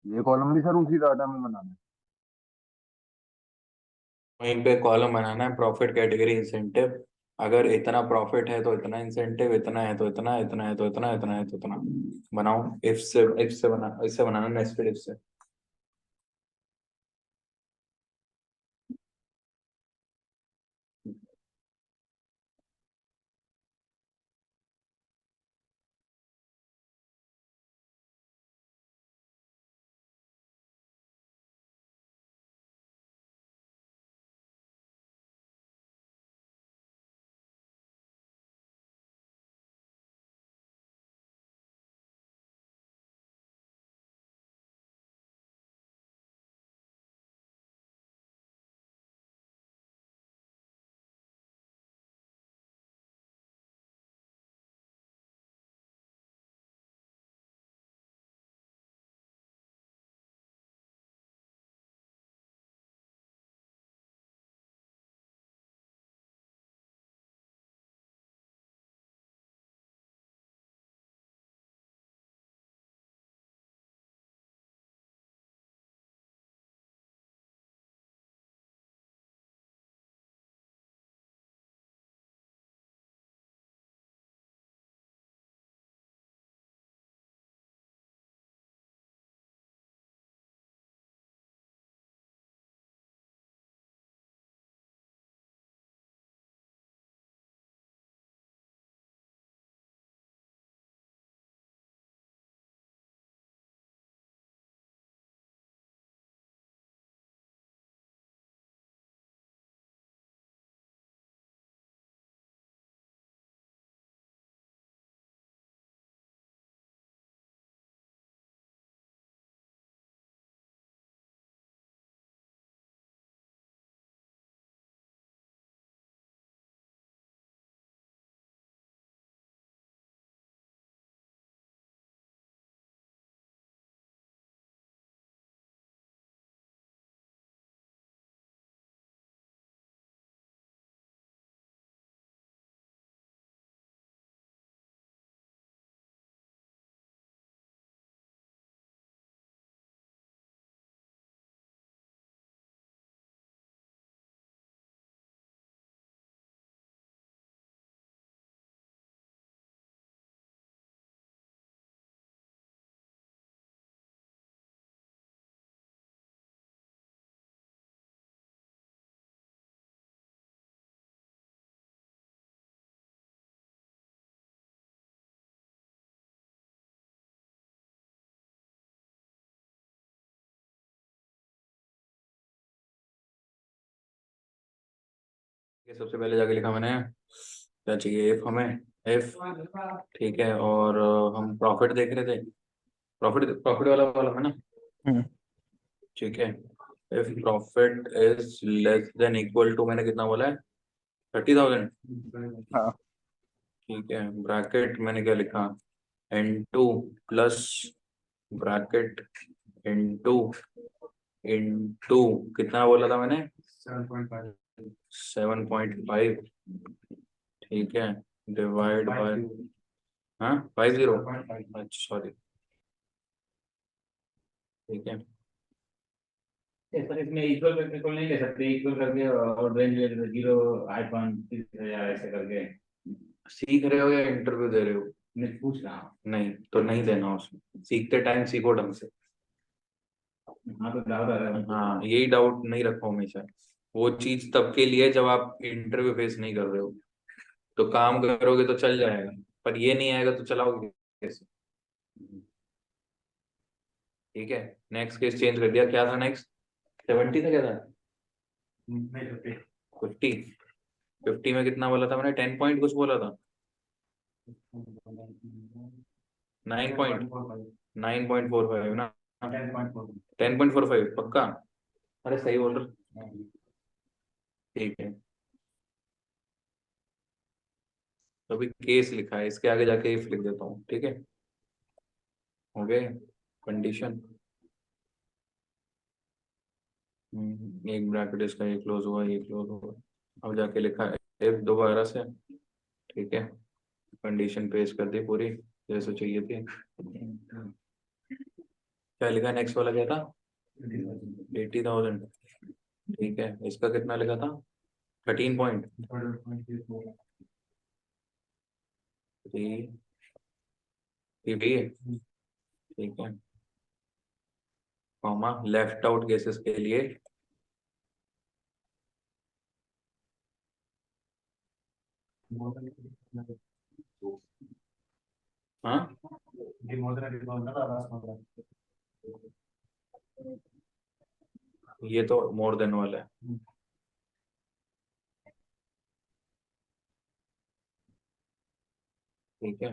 ये कॉलम भी सर उसी डाटा में बनाना है? वहीं पे कॉलम बनाना है, प्रॉफिट कैटेगरी इंसेंटिव। अगर इतना प्रॉफिट है तो इतना इंसेंटिव, इतना है तो इतना, इतना है तो इतना, इतना है तो इतना। बनाओ। इफ से बना, इससे बनाना, नेस्टेड इफ से। ये सबसे पहले जाके लिखा मैंने, क्या चाहिए, एफ हमें, एफ। ठीक है, और हम प्रॉफिट देख रहे थे, प्रॉफिट प्रॉफिट वाला वाला है ना। ठीक है, if profit is less than equal to, मैंने कितना बोला है, 30,000। हाँ। ठीक है, ब्रैकेट मैंने क्या लिखा, N2 plus bracket N2 into, कितना बोला था मैंने, 7.5। ठीक है, डिवाइड बाय, हाँ 50, अच्छा सॉरी। ठीक है, सर इसमें इक्वल करके को नहीं ले सकते, इक्वल करके और रेंज ले लेते, 0 आईफोन 30,000 ऐसे करके। सीख रहे हो या इंटरव्यू दे रहे हो? मैं पूछ रहा हूँ। नहीं तो नहीं देना उसमें, सीखते टाइम सीखो ढंग से। हाँ तो डाउट आ रहा है। हाँ, यही डाउट नहीं रखो हमेशा। वो चीज तब के लिए जब आप इंटरव्यू फेस नहीं कर रहे हो, तो काम करोगे तो चल जाएगा, पर ये नहीं आएगा तो चलाओगे कैसे? ठीक है, नेक्स्ट केस चेंज कर दिया, क्या था नेक्स्ट, 70 था, क्या था, नहीं तो 50। 50 में कितना बोला था मैंने, 10 पॉइंट कुछ बोला था, 9.45 ना, 10.45 पक्का? अरे सही बोल रहे। ठीक है, तो अभी केस लिखा है, इसके आगे जाके इफ लिख देता हूँ। ठीक है, हो गए कंडीशन। एक ब्रैकेट इसका, ये क्लोज हुआ, ये क्लोज हुआ। अब जाके लिखा है इफ दोबारा से। ठीक है, कंडीशन पेश कर दी पूरी जैसे चाहिए थी। क्या लिखा नेक्स्ट वाला क्या था? 80,000। ठीक है, इसका कितना लिखा था? 13.3। ठीक है, कॉमा लेफ्ट आउट केसेस के लिए हाँ ये तो मोर देन वाला है। ठीक है,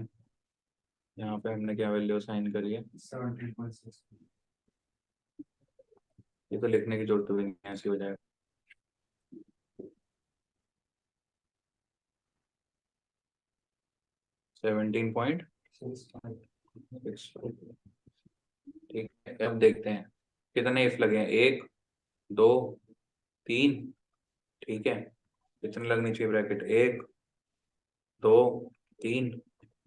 यहाँ पे हमने क्या वैल्यू साइन करी है? 17.6। ये तो लिखने की जरूरत भी नहीं है, ऐसे हो जाएगा। ठीक है, अब देखते हैं कितने इफ लगे हैं। 1 2 3। ठीक है, कितने लगनी चाहिए ब्रैकेट? 1 2 3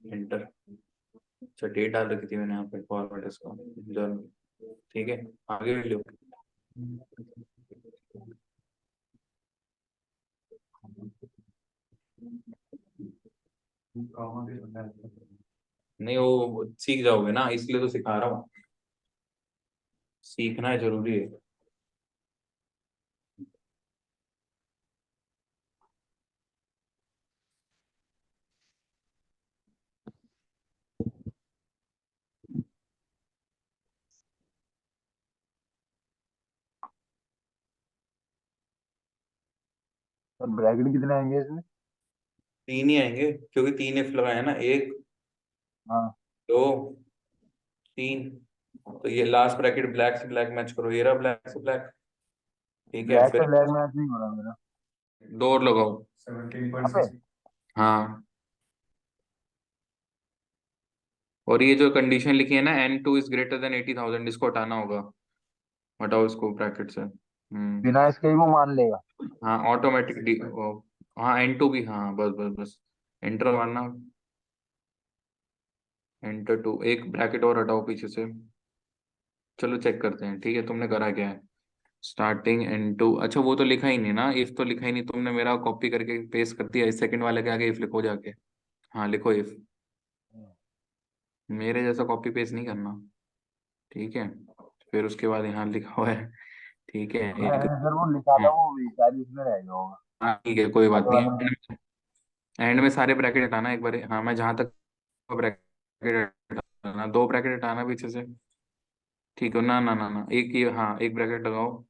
एंटर। अच्छा, डेट डाल रखी थी मैंने यहाँ पे, फॉर्मेट इसका जर्नल। ठीक है, आगे लो। नहीं, वो सीख जाओगे ना, इसलिए तो सिखा रहा हूँ, सीखना है जरूरी है। और ब्रैकेट कितने आएंगे इसमें? 3 ही आएंगे, क्योंकि 3 इफ लगाए ना। 1 हाँ 2 3। तो ये लास्ट ब्रैकेट ब्लैक से ब्लैक मैच करो, ये रहा ब्लैक से ब्लैक। ठीक है, ब्लैक से फिर ब्लैक मैच नहीं हो रहा मेरा। डोर लगाओ। 17.6। हाँ, और ये जो कंडीशन लिखी है ना, N2 इज ग्रेटर देन 80,000, इसको हटाना होगा। हटाओ इसको ब्रैकेट से। बिना इसके ही वो मान लेगा? हाँ ऑटोमेटिकली। हाँ N2 भी, हाँ बस बस बस, एंटर मारना। एंटर टू, एक ब्रैकेट और हटाओ पीछे से। चलो चेक करते हैं। ठीक है, तुमने करा क्या है? Starting N2। अच्छा, वो तो लिखा ही नहीं ना, इफ तो लिखा ही नहीं, तुमने मेरा कॉपी करके पेस्ट कर दिया। इस सेकंड वाले के आगे इफ लिखो जाके। हाँ लिखो इफ। मेरे जैसा कॉपी पेस्ट नहीं करना। ठीक है, फिर उसके बाद यहाँ लिखा हुआ है। ठीक है, एक। मैंने सर वो लिखा था, हाँ वो शायद इसमें रह गया होगा। हाँ, ठीक है, कोई बात पहले नहीं वाले में। है। एंड में सारे ब्रैकेट हटाना एक बार। हाँ, मैं जहाँ तक ब्रैकेट हटाना, 2 ब्रैकेट हटाना पीछे से। ठीक है, ना ना ना ना, एक ही, हाँ एक ब्रैकेट लगाओ।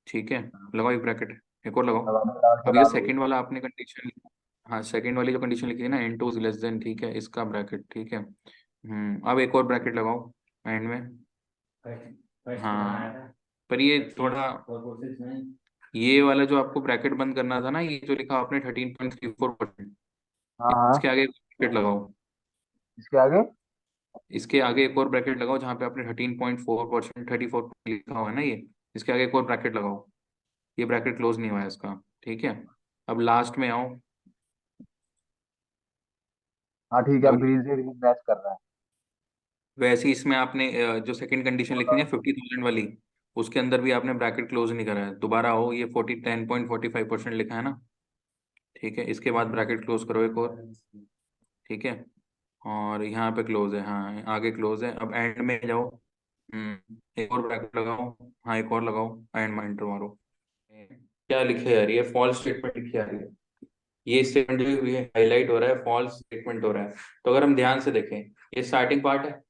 ठीक है, लगाओ एक ब्रैकेट, एक और लगाओ। लगाने डाल के अब ये डाल हुई। सेकंड वाला आपने कंडीशन, हाँ सेकंड वाली जो कंडीशन लिखी है ना, N2 लेस देन, ठीक है, इसका ब्रैकेट। ठीक है, अब एक और ब्रैकेट लगाओ एंड में। फर्स्ट बनाया हाँ, था पर ये 25 थोड़ा, और कोशिश नहीं। ये वाला जो आपको ब्रैकेट बंद करना था ना, ये जो लिखा आपने 13.34%, हाँ इसके हाँ। आगे एक ब्रैकेट लगाओ। इसके आगे? इसके आगे एक और ब्रैकेट लगाओ, जहाँ पे आपने 13.4%, 34 लिखा हुआ है ना ये, इसके आगे एक और ब्रैकेट लगाओ। ये ब्रैकेट क्लोज नहीं हुआ है इसका। ठीक है, अब लास्ट में आओ। हाँ ठीक है, अब अब ग्रीन से ग्रीन मैच कर रहा है। वैसे ही इसमें आपने जो सेकंड कंडीशन लिखी है 50,000 वाली, उसके अंदर भी आपने ब्रैकेट क्लोज नहीं करा है। दोबारा आओ, ये 10.45% लिखा है ना। ठीक है, इसके बाद ब्रैकेट क्लोज करो एक और। ठीक है, और यहाँ पे क्लोज है, हाँ आगे क्लोज है। अब एंड में जाओ। एक और ब्रैकेट लगाओ। हाँ एक और लगाओ, एंड में एंटर मारो। क्या लिखे यार, ये फॉल्स स्टेटमेंट लिखी आ रही है। ये स्टेटमेंट जो ये हाईलाइट हो रहा है, फॉल्स स्टेटमेंट हो रहा है। तो अगर हम ध्यान से देखें, ये स्टार्टिंग पार्ट है,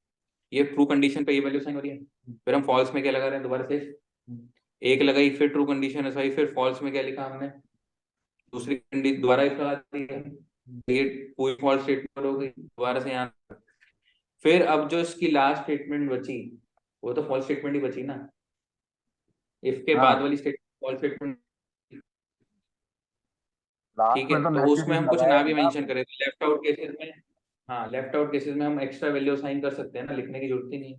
ये ट्रू कंडीशन पे ये वैल्यू साइन हो रही है। फिर हम फॉल्स में क्या लगा रहे हैं? दोबारा से एक लगाई, फिर ट्रू कंडीशन है सही, फिर फॉल्स में क्या लिखा हमने? दूसरी कंडीशन दोबारा एक लगा दी है। ये पूरी फॉल्स स्टेटमेंट हो गई। दोबारा से यहाँ, फिर अब जो इसकी लास्ट स्टेटमेंट बची, वो तो फॉल्स स्टेटमेंट ही बची ना। इफ के बाद हाँ वाली स्टेटमेंट फॉल्स स्टेटमेंट। ठीक लास्ट है, में तो तो उसमें नेगेटिव हम कुछ लगाया ना है भी ना मेंशन आपने। करें तो लेफ्ट आउट केसेस में, हाँ लेफ्ट आउट केसेस में हम एक्स्ट्रा वैल्यू साइन कर सकते हैं ना, लिखने की जरूरत ही नहीं।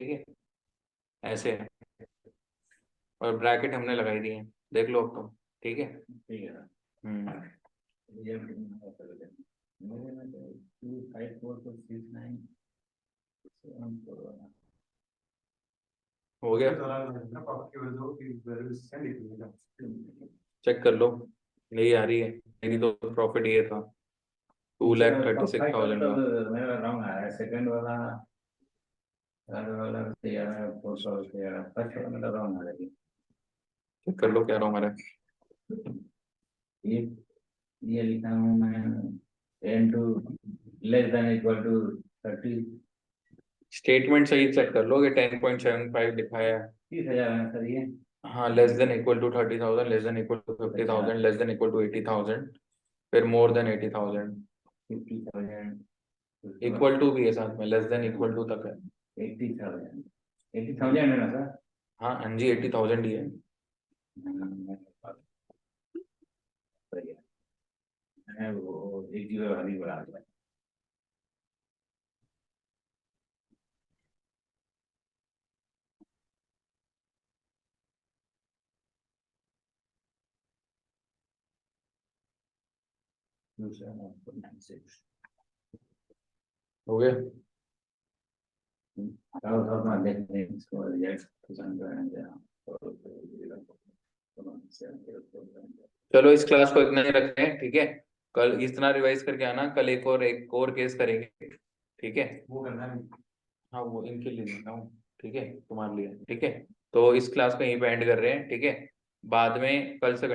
ठीक है, ऐसे है। और ब्रैकेट हमने लगाई दी है, देख लो अब तुम। ठीक है। ठीक है ना। हम्म ये मेरे में तो 2 5 4 6 9 हो गया, ना प्रॉपर्टी वैल्यू की वैल्यू से लिखेगा। चेक कर लो, यही आ रही है मेरी तो। प्रॉफिट ये था 2,36,000 का। मेरा रॉन्ग आ रहा है, सेकंड वाला थर्ड वाला सही आ रहा है, फोर्थ वाला सही आ रहा है, फर्स्ट वाला मेरा रॉन्ग आ रहा है। चेक कर लो क्या रहा हमारा। ये लिखा हूँ मैं 10 to less than equal to 30, statement सही चेक कर लो कि 10.75 लिखा है। 30,000 है सर ये। हाँ, less than equal to 30,000, less than equal to 50,000, less than equal to 80,000, फिर मोर देन 80,000। 50,000 इक्वल टू भी है साथ में, लेस देन इक्वल टू तक है। 80,000 80,000 है ना सर? हाँ जी, 80,000 ही है। सही है, मैंने वो एक जीरो वाली बढ़ा दिया। हो गया। देखते हैं इसको रिजल्ट पसंद करेंगे। चलो इस क्लास को इतना ही रखते हैं, ठीक है। कल इतना रिवाइज करके आना, कल एक और केस करेंगे, ठीक है। वो करना है। हाँ, वो इनके लिए देता हूँ, ठीक है, तुम्हारे लिए, ठीक है। तो इस क्लास को यहीं पे एंड कर रहे हैं, ठीक है। बाद में कल से